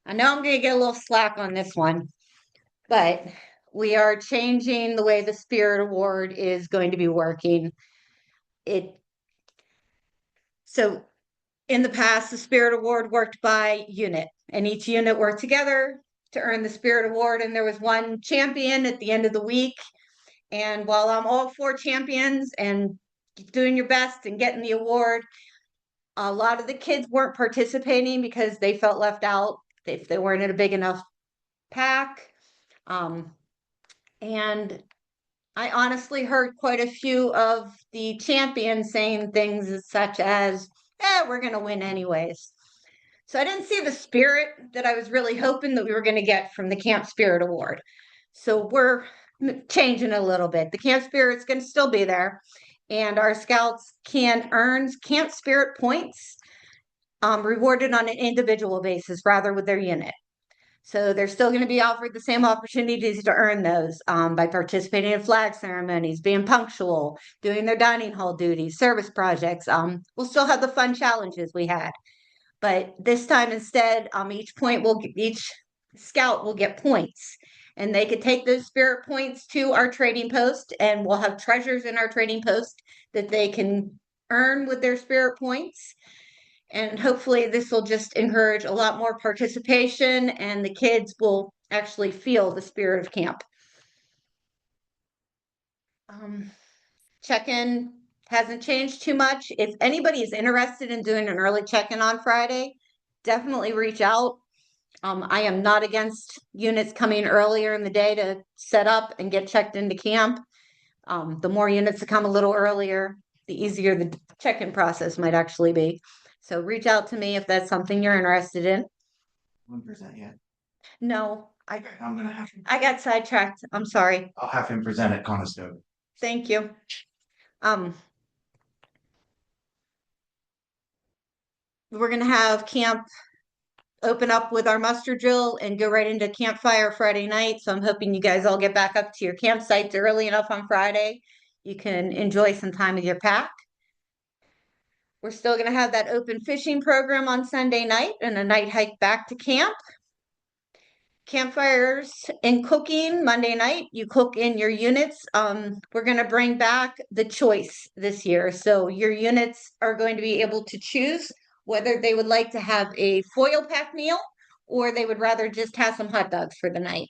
I know I'm going to get a little slack on this one, but we are changing the way the Spirit Award is going to be working. So in the past, the Spirit Award worked by unit, and each unit worked together to earn the Spirit Award. And there was one champion at the end of the week. And while I'm all for champions and doing your best and getting the award, a lot of the kids weren't participating because they felt left out if they weren't in a big enough pack. And I honestly heard quite a few of the champions saying things such as, we're going to win anyways. So I didn't see the spirit that I was really hoping that we were going to get from the Camp Spirit Award. So we're changing a little bit. The Camp Spirit's going to still be there. And our scouts can earn Camp Spirit points rewarded on an individual basis rather with their unit. So they're still going to be offered the same opportunities to earn those by participating in flag ceremonies, being punctual, doing their dining hall duties, service projects. We'll still have the fun challenges we had. But this time instead, each scout will get points. And they could take those spirit points to our trading post, and we'll have treasures in our trading post that they can earn with their spirit points. And hopefully this will just encourage a lot more participation and the kids will actually feel the spirit of camp. Check-in hasn't changed too much. If anybody is interested in doing an early check-in on Friday, definitely reach out. I am not against units coming earlier in the day to set up and get checked into camp. The more units that come a little earlier, the easier the check-in process might actually be. So reach out to me if that's something you're interested in. 1% yet. No, I'm gonna have I got sidetracked. I'm sorry. I'll have him present at Conestoga. Thank you. we're gonna have camp open up with our muster drill and go right into campfire Friday night. So I'm hoping you guys all get back up to your campsites early enough on Friday. You can enjoy some time with your pack. We're still going to have that open fishing program on Sunday night and a night hike back to camp. Campfires and cooking Monday night. You cook in your units. We're going to bring back the choice this year. So your units are going to be able to choose whether they would like to have a foil pack meal or they would rather just have some hot dogs for the night.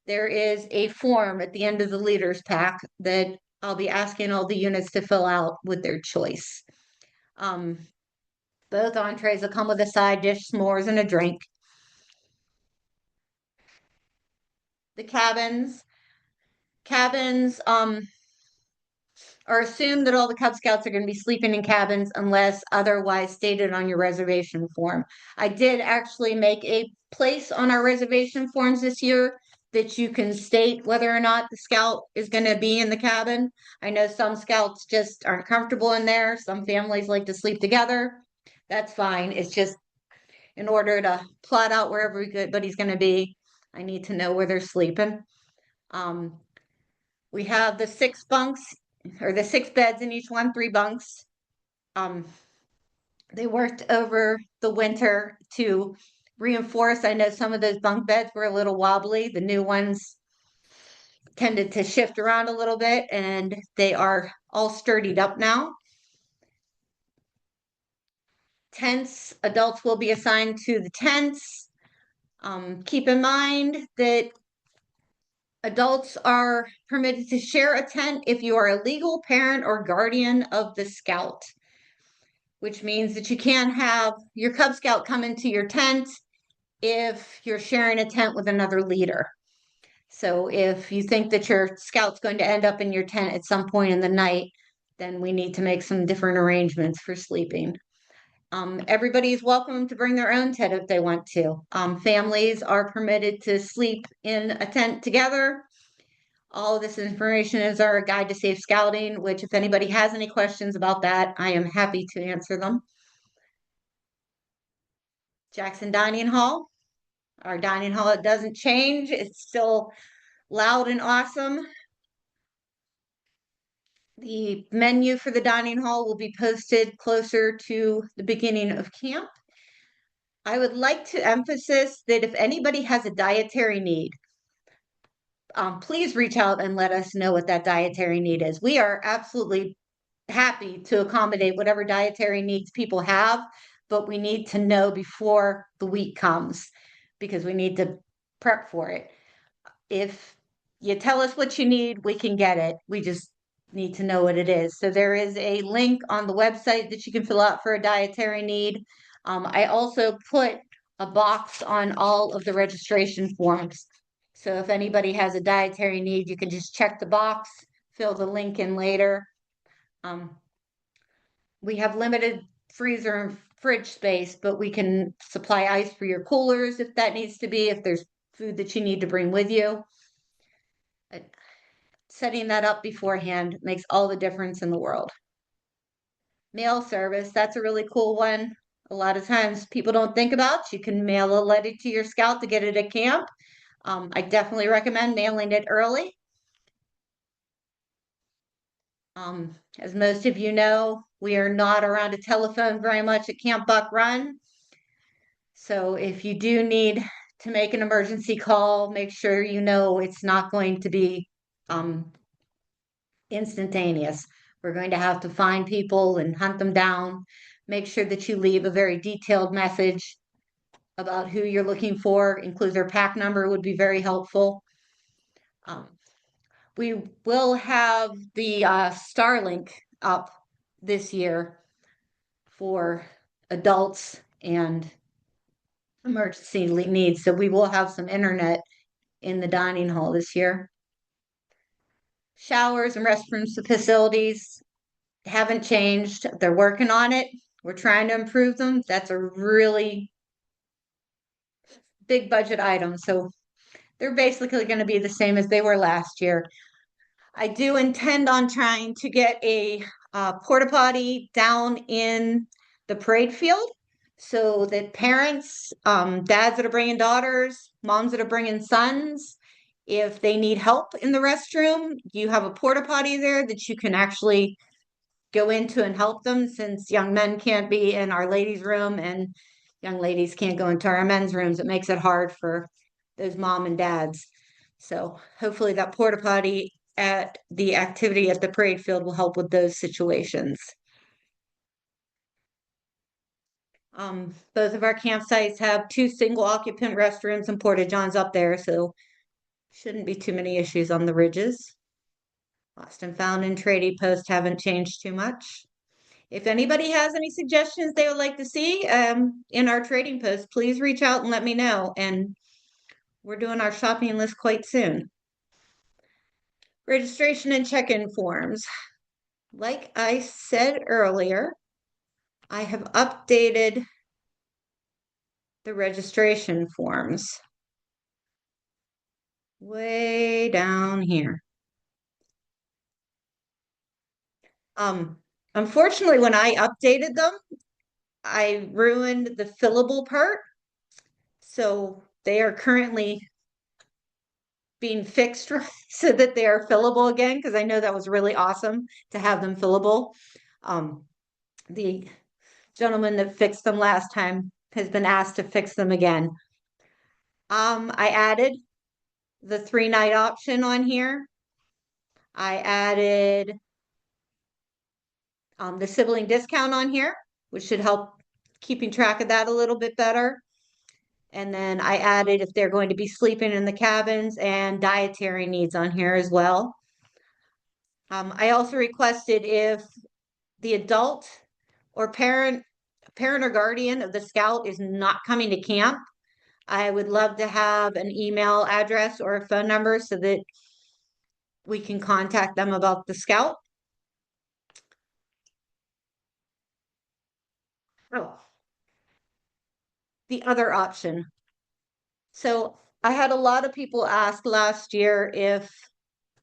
There is a form at the end of the leaders pack that I'll be asking all the units to fill out with their choice. Both entrees will come with a side dish, s'mores, and a drink. The cabins are assumed that all the Cub Scouts are going to be sleeping in cabins unless otherwise stated on your reservation form. I did actually make a place on our reservation forms this year that you can state whether or not the scout is going to be in the cabin. I know some scouts just aren't comfortable in there. Some families like to sleep together. That's fine. It's just in order to plot out where everybody's going to be, I need to know where they're sleeping. We have the 6 bunks or the 6 beds in each one, 3 bunks. They worked over the winter to reinforce. I know some of those bunk beds were a little wobbly. The new ones tended to shift around a little bit, and they are all sturdied up now. Tents, adults will be assigned to the tents. Keep in mind that adults are permitted to share a tent if you are a legal parent or guardian of the scout, which means that you can't have your Cub Scout come into your tent if you're sharing a tent with another leader. So if you think that your scout's going to end up in your tent at some point in the night, then we need to make some different arrangements for sleeping. Everybody is welcome to bring their own tent if they want to. Families are permitted to sleep in a tent together. All of this information is our guide to safe scouting, which if anybody has any questions about that, I am happy to answer them. Jackson Dining Hall. Our dining hall, it doesn't change. It's still loud and awesome. The menu for the dining hall will be posted closer to the beginning of camp. I would like to emphasize that if anybody has a dietary need, please reach out and let us know what that dietary need is. We are absolutely happy to accommodate whatever dietary needs people have, but we need to know before the week comes because we need to prep for it. If you tell us what you need, we can get it. We just need to know what it is. So there is a link on the website that you can fill out for a dietary need. I also put a box on all of the registration forms. So if anybody has a dietary need, you can just check the box, fill the link in later. We have limited freezer and fridge space, but we can supply ice for your coolers if that needs to be, if there's food that you need to bring with you. Setting that up beforehand makes all the difference in the world. Mail service, that's a really cool one. A lot of times people don't think about, you can mail a letter to your scout to get it at camp. I definitely recommend mailing it early. As most of you know, we are not around a telephone very much at Camp Buck Run. So if you do need to make an emergency call, make sure you know it's not going to be instantaneous. We're going to have to find people and hunt them down. Make sure that you leave a very detailed message about who you're looking for. Include their pack number would be very helpful. We will have the Starlink up this year for adults and emergency needs. So we will have some internet in the dining hall this year. Showers and restrooms facilities haven't changed. They're working on it. We're trying to improve them. That's a really big budget item. So they're basically going to be the same as they were last year. I do intend on trying to get a porta potty down in the parade field. so that parents, dads that are bringing daughters, moms that are bringing sons, if they need help in the restroom, you have a porta potty there that you can actually go into and help them, since young men can't be in our ladies' room and young ladies can't go into our men's rooms. It makes it hard for those mom and dads. So hopefully that porta potty at the activity at the parade field will help with those situations. Both of our campsites have 2 single occupant restrooms and porta johns up there, so shouldn't be too many issues on the ridges. Lost and found and tradie posts haven't changed too much. If anybody has any suggestions they would like to see in our trading post, please reach out and let me know. And we're doing our shopping list quite soon. Registration and check-in forms. Like I said earlier, I have updated the registration forms way down here. Unfortunately, when I updated them, I ruined the fillable part. So they are currently being fixed so that they are fillable again, because I know that was really awesome to have them fillable. The gentleman that fixed them last time has been asked to fix them again. I added the 3-night option on here. I added the sibling discount on here, which should help keeping track of that a little bit better. And then I added if they're going to be sleeping in the cabins, and dietary needs on here as well. I also requested if the adult or parent or guardian of the scout is not coming to camp, I would love to have an email address or a phone number so that we can contact them about the scout. Oh, the other option. So I had a lot of people ask last year if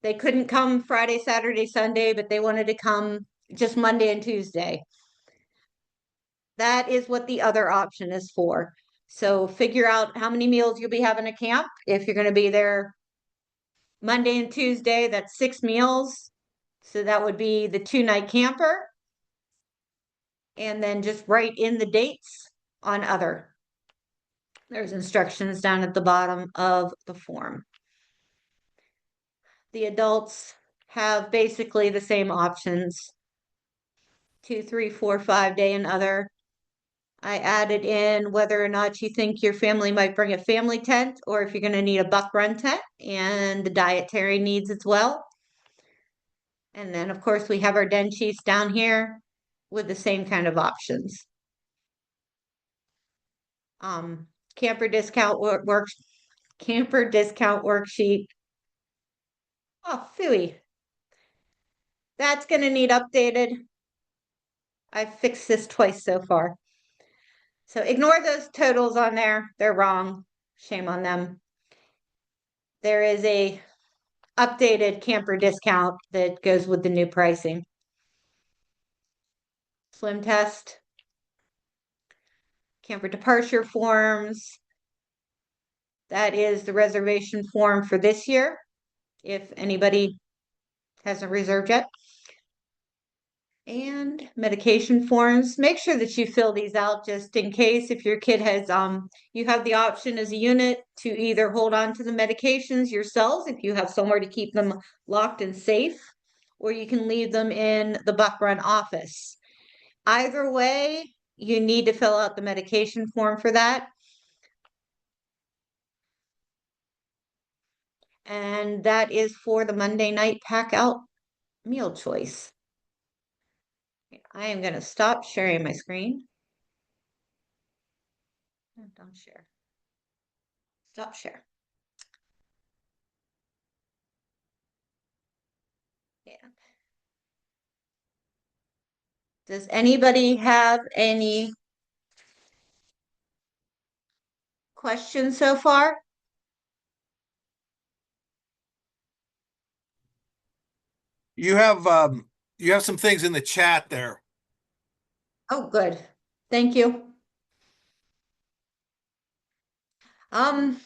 they couldn't come Friday, Saturday, Sunday, but they wanted to come just Monday and Tuesday. That is what the other option is for. So figure out how many meals you'll be having at camp. If you're going to be there Monday and Tuesday, that's 6 meals. So that would be the 2-night camper. And then just write in the dates on other. There's instructions down at the bottom of the form. The adults have basically the same options: 2, 3, 4, 5-day and other. I added in whether or not you think your family might bring a family tent, or if you're going to need a buck run tent, and the dietary needs as well. And then, of course, we have our den chiefs down here with the same kind of options. Camper discount camper discount worksheet. Oh, phooey. That's going to need updated. I've fixed this twice so far. So ignore those totals on there. They're wrong. Shame on them. There is a updated camper discount that goes with the new pricing. Swim test. Camper departure forms. That is the reservation form for this year, if anybody hasn't reserved yet. And medication forms. Make sure that you fill these out just in case, if your kid has, you have the option as a unit to either hold on to the medications yourselves if you have somewhere to keep them locked and safe, or you can leave them in the Buck Run office. Either way, you need to fill out the medication form for that. And that is for the Monday night pack out meal choice. I am going to stop sharing my screen. Don't share. Stop share. Yeah. Does anybody have any questions so far? You have some things in the chat there. Oh, good. Thank you. Um,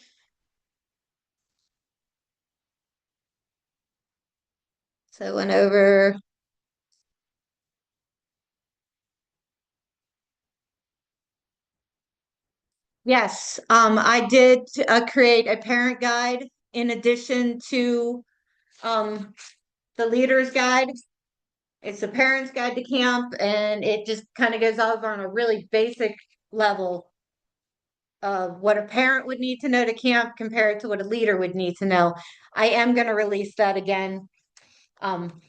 so I went over. Yes, I did create a parent guide in addition to the leader's guide. It's a parent's guide to camp, and it just kind of goes over on a really basic level of what a parent would need to know to camp compared to what a leader would need to know. I am going to release that again. Um,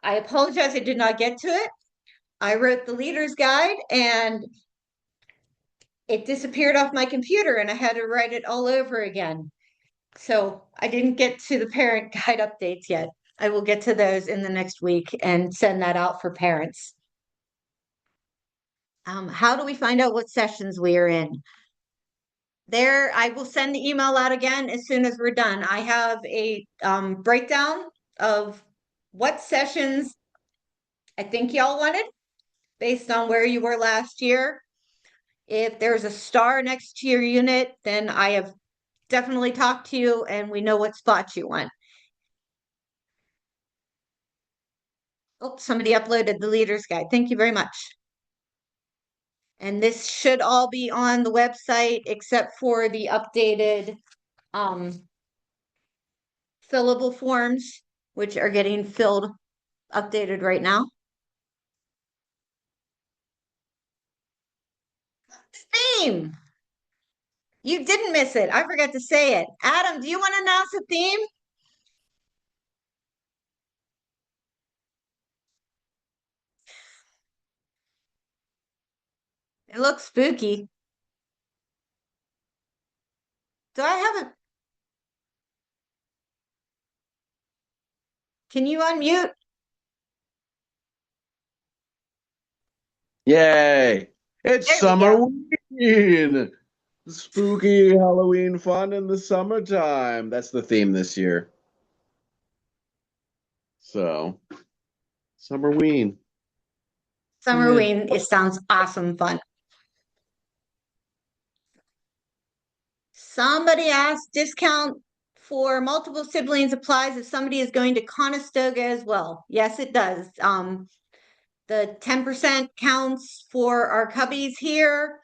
I apologize, I did not get to it. I wrote the leader's guide and it disappeared off my computer and I had to write it all over again. So I didn't get to the parent guide updates yet. I will get to those in the next week and send that out for parents. How do we find out what sessions we are in? There, I will send the email out again as soon as we're done. I have a breakdown of what sessions I think y'all wanted based on where you were last year. If there's a star next to your unit, then I have definitely talked to you and we know what spots you want. Oh, somebody uploaded the leader's guide. Thank you very much. And this should all be on the website except for the updated fillable forms, which are getting updated right now. Theme. You didn't miss it. I forgot to say it. Adam, do you want to announce a theme? It looks spooky. Do I have a... Can you unmute? Yay! It's There we go. Summerween! Spooky Halloween fun in the summertime. That's the theme this year. So, Summerween. Summerween, it sounds awesome fun. Somebody asked discount for multiple siblings applies if somebody is going to Conestoga as well. Yes, it does. The 10% counts for our cubbies here.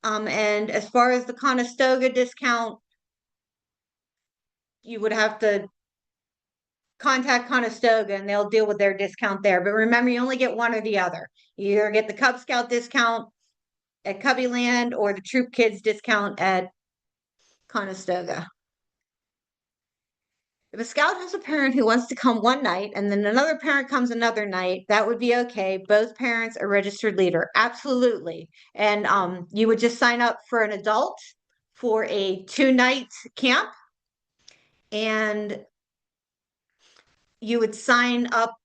And as far as the Conestoga discount, you would have to contact Conestoga and they'll deal with their discount there. But remember, you only get one or the other. You either get the Cub Scout discount at Cubbyland or the Troop Kids discount at Conestoga. If a scout has a parent who wants to come one night and then another parent comes another night, that would be okay. Both parents are registered leader. Absolutely. And you would just sign up for an adult for a 2-night camp. And you would sign up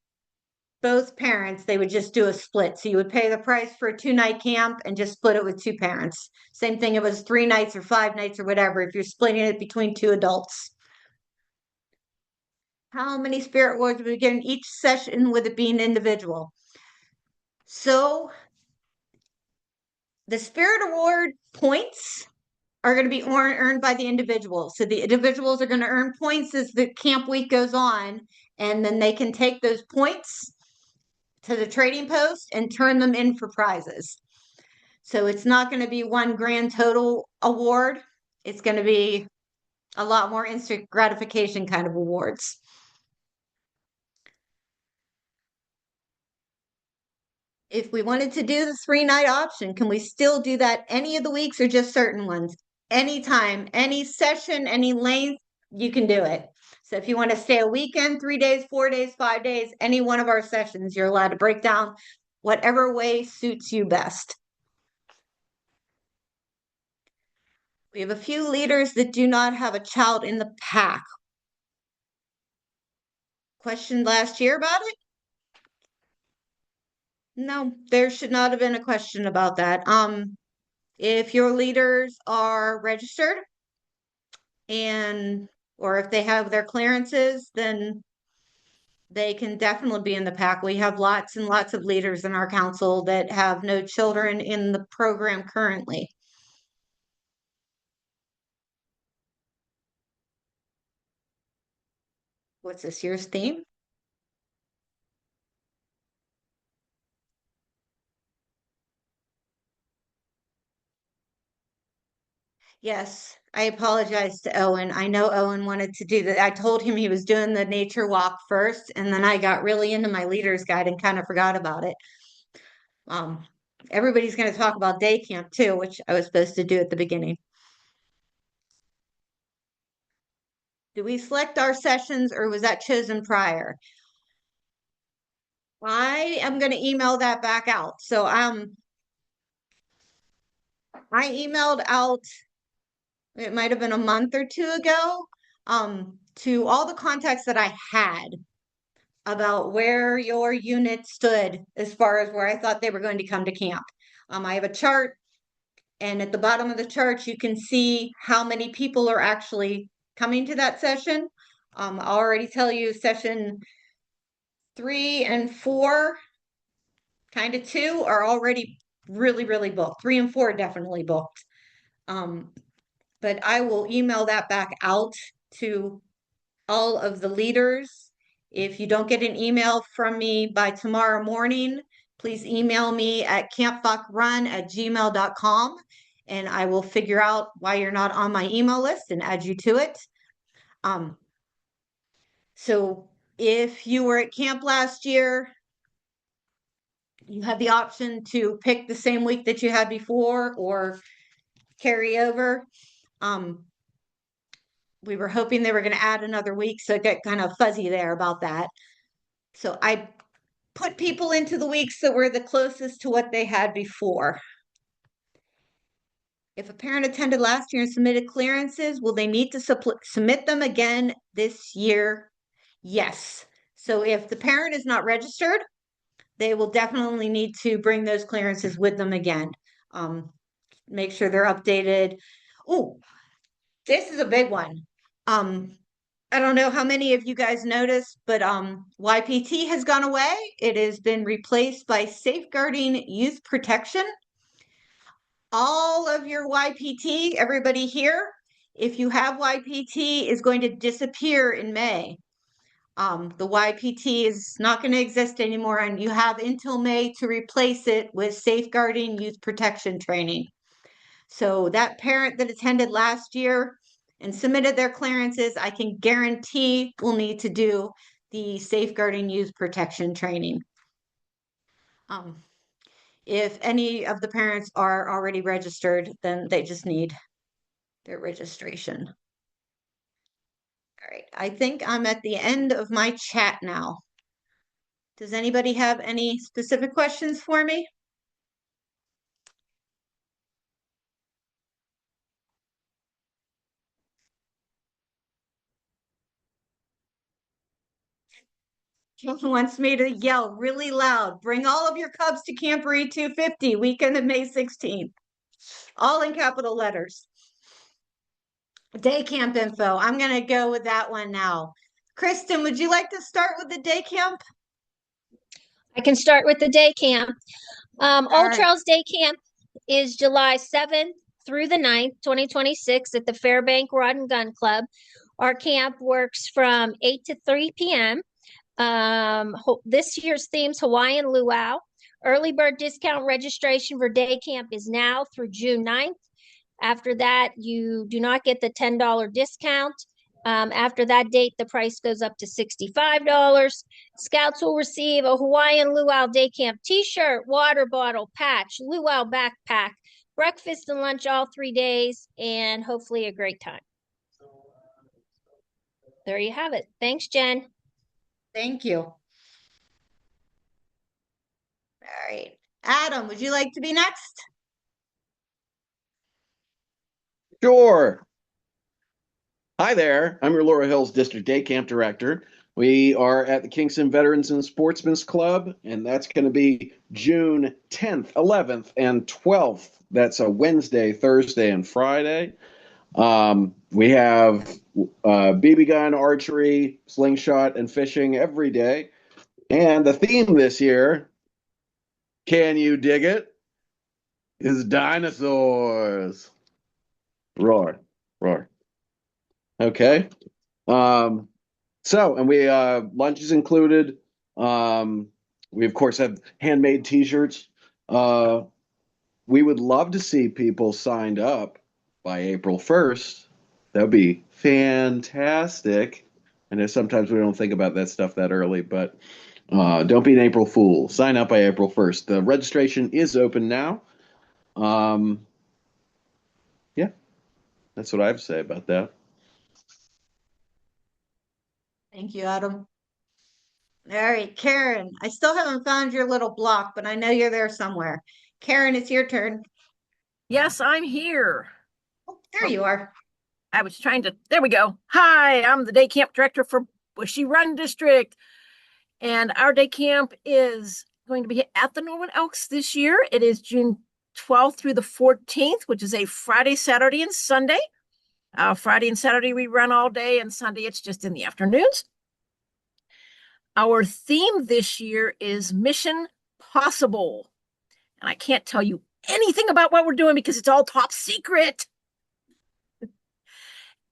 both parents. They would just do a split. So you would pay the price for a 2-night camp and just split it with 2 parents. Same thing, it was 3 nights or 5 nights or whatever, if you're splitting it between 2 adults. How many spirit awards would we get in each session with it being individual? So the spirit award points are going to be earned by the individuals. So the individuals are going to earn points as the camp week goes on, and then they can take those points to the trading post and turn them in for prizes. So it's not going to be one grand total award. It's going to be a lot more instant gratification kind of awards. If we wanted to do the 3-night option, can we still do that any of the weeks or just certain ones? Anytime, any session, any length, you can do it. So if you want to stay a weekend, 3 days, 4 days, 5 days, any one of our sessions, you're allowed to break down whatever way suits you best. We have a few leaders that do not have a child in the pack. Questioned last year about it? No, there should not have been a question about that. If your leaders are registered or if they have their clearances, then they can definitely be in the pack. We have lots and lots of leaders in our council that have no children in the program currently. What's this year's theme? Yes, I apologize to Owen. I know Owen wanted to do that. I told him he was doing the nature walk first, and then I got really into my leader's guide and kind of forgot about it. Um, Everybody's going to talk about day camp too, which I was supposed to do at the beginning. Do we select our sessions or was that chosen prior? I am going to email that back out. So I emailed out, it might have been a month or two ago, to all the contacts that I had about where your unit stood as far as where I thought they were going to come to camp. I have a chart, and at the bottom of the chart, you can see how many people are actually coming to that session. I'll already tell you session 3 and 4, kind of 2, are already really, really booked. 3 and 4 definitely booked. But I will email that back out to all of the leaders. If you don't get an email from me by tomorrow morning, please email me at campbuckrun@gmail.com and I will figure out why you're not on my email list and add you to it. So if you were at camp last year, you have the option to pick the same week that you had before or carry over. We were hoping they were going to add another week, so it got kind of fuzzy there about that. So I put people into the weeks that were the closest to what they had before. If a parent attended last year and submitted clearances, will they need to submit them again this year? Yes. So if the parent is not registered, they will definitely need to bring those clearances with them again. Make sure they're updated. Oh, this is a big one. I don't know how many of you guys noticed, but YPT has gone away. It has been replaced by Safeguarding Youth Protection. All of your YPT, everybody here, if you have YPT, is going to disappear in May. The YPT is not going to exist anymore, and you have until May to replace it with Safeguarding Youth Protection training. So that parent that attended last year and submitted their clearances, I can guarantee will need to do the Safeguarding Youth Protection training. If any of the parents are already registered, then they just need their registration. All right, I think I'm at the end of my chat now. Does anybody have any specific questions for me? John wants me to yell really loud, bring all of your Cubs to Camporee 250, weekend of May 16th. All in capital letters. Day camp info. I'm going to go with that one now. Kristen, would you like to start with the day camp? I can start with the day camp. Old right. Trails Day Camp is July 7th through the 9th, 2026 at the Fairbank Rod and Gun Club. Our camp works from 8 to 3 p.m. This year's theme's Hawaiian Luau. Early bird discount registration for day camp is now through June 9th. After that, you do not get the $10 discount. After that date, the price goes up to $65. Scouts will receive a Hawaiian Luau Day Camp t-shirt, water bottle, patch, luau backpack, breakfast and lunch all 3 days, and hopefully a great time. There you have it. Thanks, Jen. Thank you. All right. Adam, would you like to be next? Sure. Hi there. I'm your Laurel Hills District Day Camp Director. We are at the Kingston Veterans and Sportsmen's Club, and that's going to be June 10th, 11th, and 12th. That's a Wednesday, Thursday, and Friday. We have BB gun, archery, slingshot, and fishing every day. And the theme this year, can you dig it, is dinosaurs. Roar, roar. Okay. So, and we lunch is included. We of course have handmade T-shirts. Uh, we would love to see people signed up by April 1st. That would be fantastic. I know sometimes we don't think about that stuff that early, but don't be an April Fool. Sign up by April 1st. The registration is open now. Um, yeah, that's what I have to say about that. Thank you, Adam. All right, Karen, I still haven't found your little block, but I know you're there somewhere. Karen, it's your turn. Yes, I'm here. Oh, there you are. I was trying to, there we go. Hi, I'm the day camp director for Bushy Run District. And our day camp is going to be at the Norman Elks this year. It is June 12th through the 14th, which is a Friday, Saturday, and Sunday. Friday and Saturday we run all day, and Sunday it's just in the afternoons. Our theme this year is Mission Possible. And I can't tell you anything about what we're doing because it's all top secret.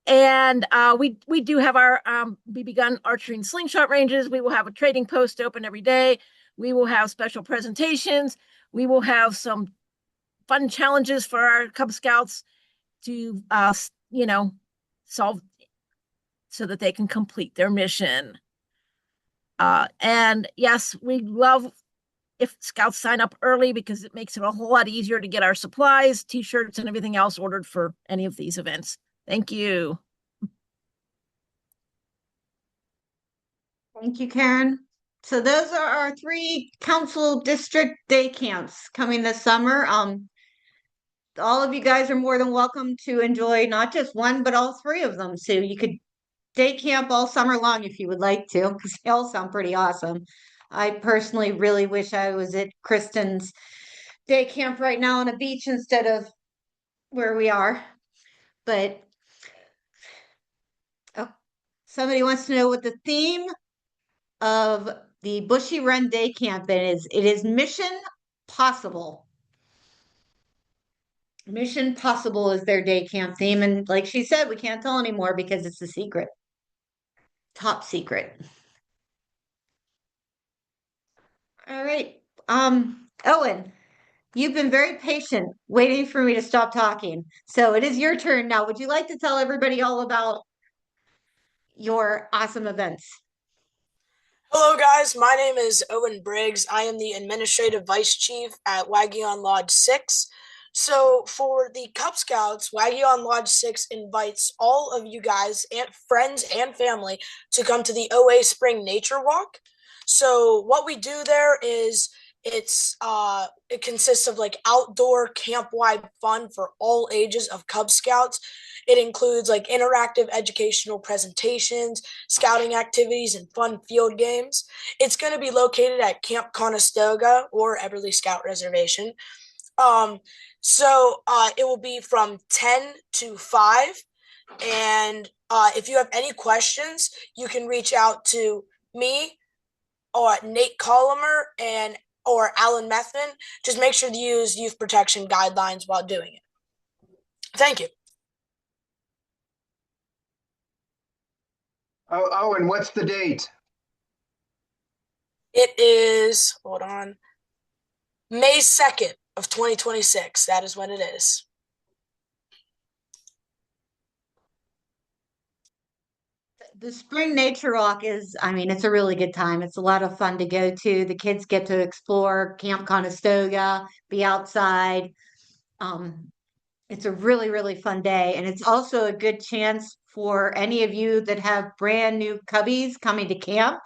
And we do have our BB gun, archery, and slingshot ranges. We will have a trading post open every day. We will have special presentations. We will have some fun challenges for our Cub Scouts to, solve so that they can complete their mission. And yes, we love if Scouts sign up early because it makes it a whole lot easier to get our supplies, T-shirts, and everything else ordered for any of these events. Thank you. Thank you, Karen. So those are our 3 council district day camps coming this summer. All of you guys are more than welcome to enjoy not just one, but all 3 of them. So you could day camp all summer long if you would like to, because they all sound pretty awesome. I personally really wish I was at Kristen's day camp right now on a beach instead of where we are. But oh, somebody wants to know what the theme of the Bushy Run Day Camp is. It is Mission Possible. Mission Possible is their day camp theme. And like she said, we can't tell anymore because it's a secret. Top secret. All right. Owen, you've been very patient waiting for me to stop talking. So it is your turn now. Would you like to tell everybody all about your awesome events? Hello, guys. My name is Owen Briggs. I am the Administrative Vice Chief at Waggion Lodge 6. So, for the Cub Scouts, Waggion Lodge 6 invites all of you guys and friends and family to come to the OA Spring Nature Walk. So, what we do there is it consists of like outdoor camp-wide fun for all ages of Cub Scouts. It includes like interactive educational presentations, scouting activities, and fun field games. It's going to be located at Camp Conestoga or Everly Scout Reservation. It will be from 10 to 5. And if you have any questions, you can reach out to me or Nate Colomer or Alan Methman. Just make sure to use youth protection guidelines while doing it. Thank you. Oh, and what's the date? It is, hold on, May 2nd of 2026. That is when it is. The Spring Nature Walk is, it's a really good time. It's a lot of fun to go to. The kids get to explore Camp Conestoga, be outside. It's a really, really fun day. And it's also a good chance for any of you that have brand new cubbies coming to camp.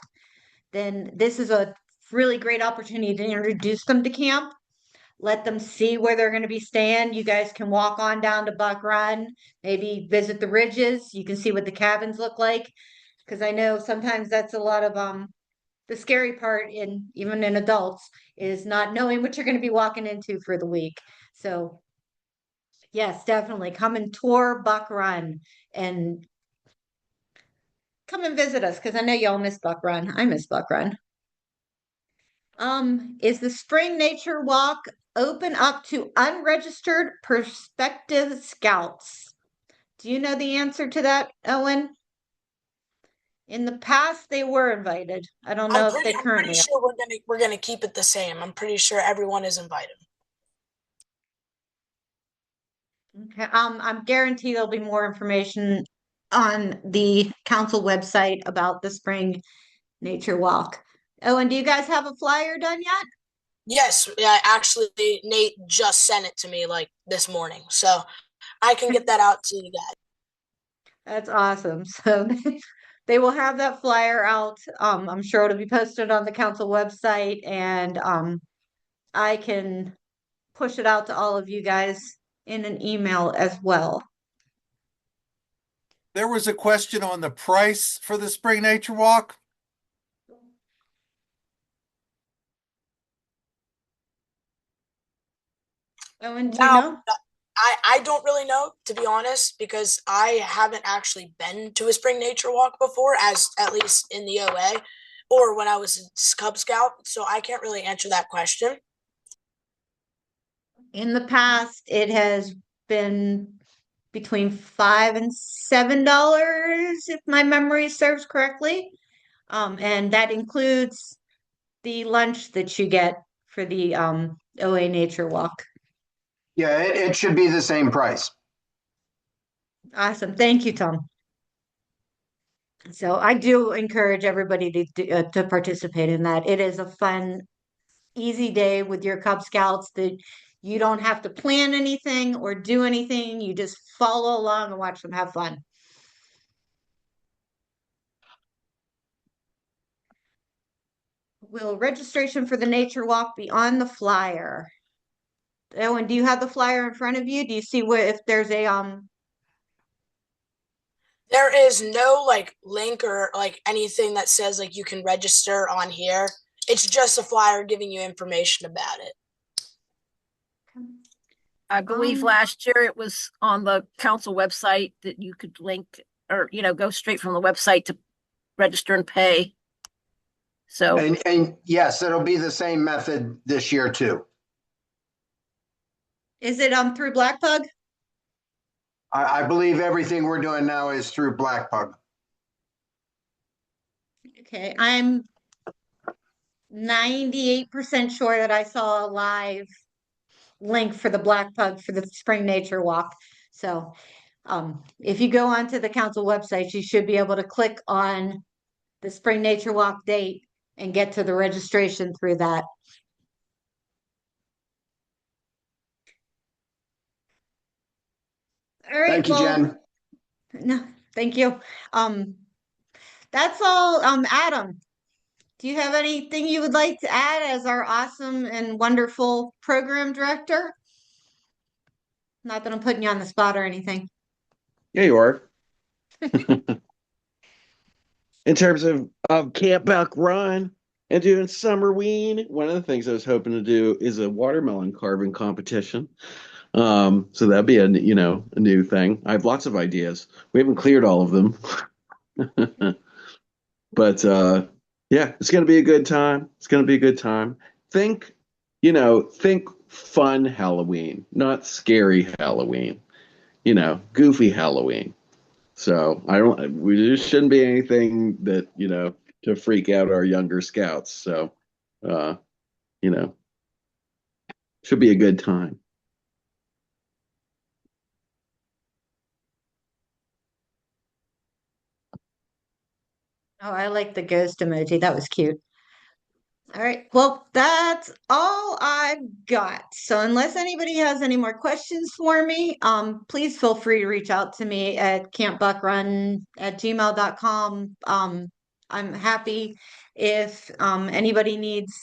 Then this is a really great opportunity to introduce them to camp. Let them see where they're going to be staying. You guys can walk on down to Buck Run, maybe visit the ridges. You can see what the cabins look like. Because I know sometimes that's a lot of the scary part even in adults is not knowing what you're going to be walking into for the week. So yes, definitely come and tour Buck Run and come and visit us because I know y'all miss Buck Run. I miss Buck Run. Is the Spring Nature Walk open up to unregistered prospective scouts? Do you know the answer to that, Owen? In the past, they were invited. I don't know if they I'm pretty currently are. sure we're gonna keep it the same. I'm pretty sure everyone is invited. Okay, I'm guaranteed there'll be more information on the council website about the spring nature walk. Oh, and do you guys have a flyer done yet? Yes, yeah, actually, Nate just sent it to me like this morning, so I can get that out to you guys. That's awesome. So they will have that flyer out. I'm sure it'll be posted on the council website, and I can push it out to all of you guys in an email as well. There was a question on the price for the Spring Nature Walk. Owen, do you Now, know? I don't really know, to be honest, because I haven't actually been to a spring nature walk before, as at least in the OA or when I was a Cub Scout. So I can't really answer that question. In the past, it has been between $5 and $7, if my memory serves correctly. And that includes the lunch that you get for the OA Nature Walk. Yeah, it should be the same price. Awesome. Thank you, Tom. So I do encourage everybody to participate in that. It is a fun, easy day with your Cub Scouts that you don't have to plan anything or do anything. You just follow along and watch them have fun. Will registration for the nature walk be on the flyer? Oh, and do you have the flyer in front of you? Do you see where if there's a There is no like link or like anything that says like you can register on here. It's just a flyer giving you information about it. I believe last year it was on the council website that you could link or, go straight from the website to register and pay. So, And yes, it'll be the same method this year too. is it through Black Pug? I believe everything we're doing now is through Black Pug. Okay, I'm 98% sure that I saw a live link for the Black Pug for the Spring Nature Walk. So if you go onto the council website, you should be able to click on the Spring Nature Walk date and get to the registration through that. All right. Thank you, Jen. No, thank you. That's all. Adam, do you have anything you would like to add as our awesome and wonderful program director? Not that I'm putting you on the spot or anything. Yeah, you are. In terms of Camp Buck Run and doing Summerween, one of the things I was hoping to do is a watermelon carving competition. So that'd be a new thing. I have lots of ideas. We haven't cleared all of them. But yeah, it's gonna be a good time. It's gonna be a good time. Think, think fun Halloween, not scary Halloween. Goofy Halloween. So there shouldn't be anything that, to freak out our younger scouts. So, you know, should be a good time. Oh, I like the ghost emoji. That was cute. All right. Well, that's all I've got. So unless anybody has any more questions for me, please feel free to reach out to me at campbuckrun@gmail.com. I'm happy if anybody needs.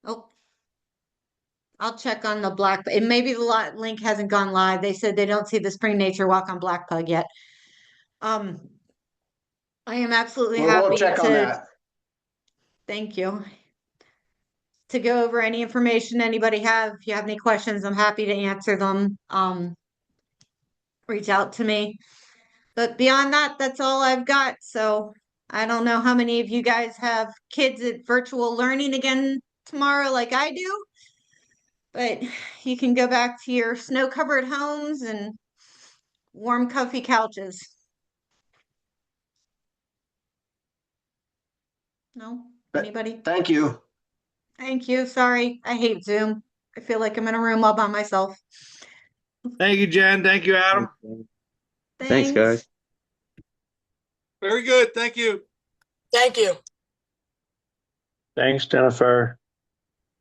Oh, I'll check on the Black. And maybe the link hasn't gone live. They said they don't see the Spring Nature Walk on Black Pug yet. I am absolutely We'll happy check on that. Thank you. To go over any information anybody have. If you have any questions, I'm happy to answer them. Reach out to me. But beyond that, that's all I've got. So I don't know how many of you guys have kids at virtual learning again tomorrow like I do. But you can go back to your snow-covered homes and warm, comfy couches. No? Anybody? Thank you. Thank you. Sorry. I hate Zoom. I feel like I'm in a room all by myself. Thank you, Jen. Thank you, Adam. Thanks, guys. Very good. Thank you. Thank you. Thanks, Jennifer.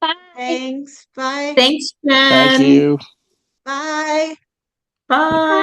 Bye. Thanks. Bye. Thanks, Thank Jen. you. Bye. Bye.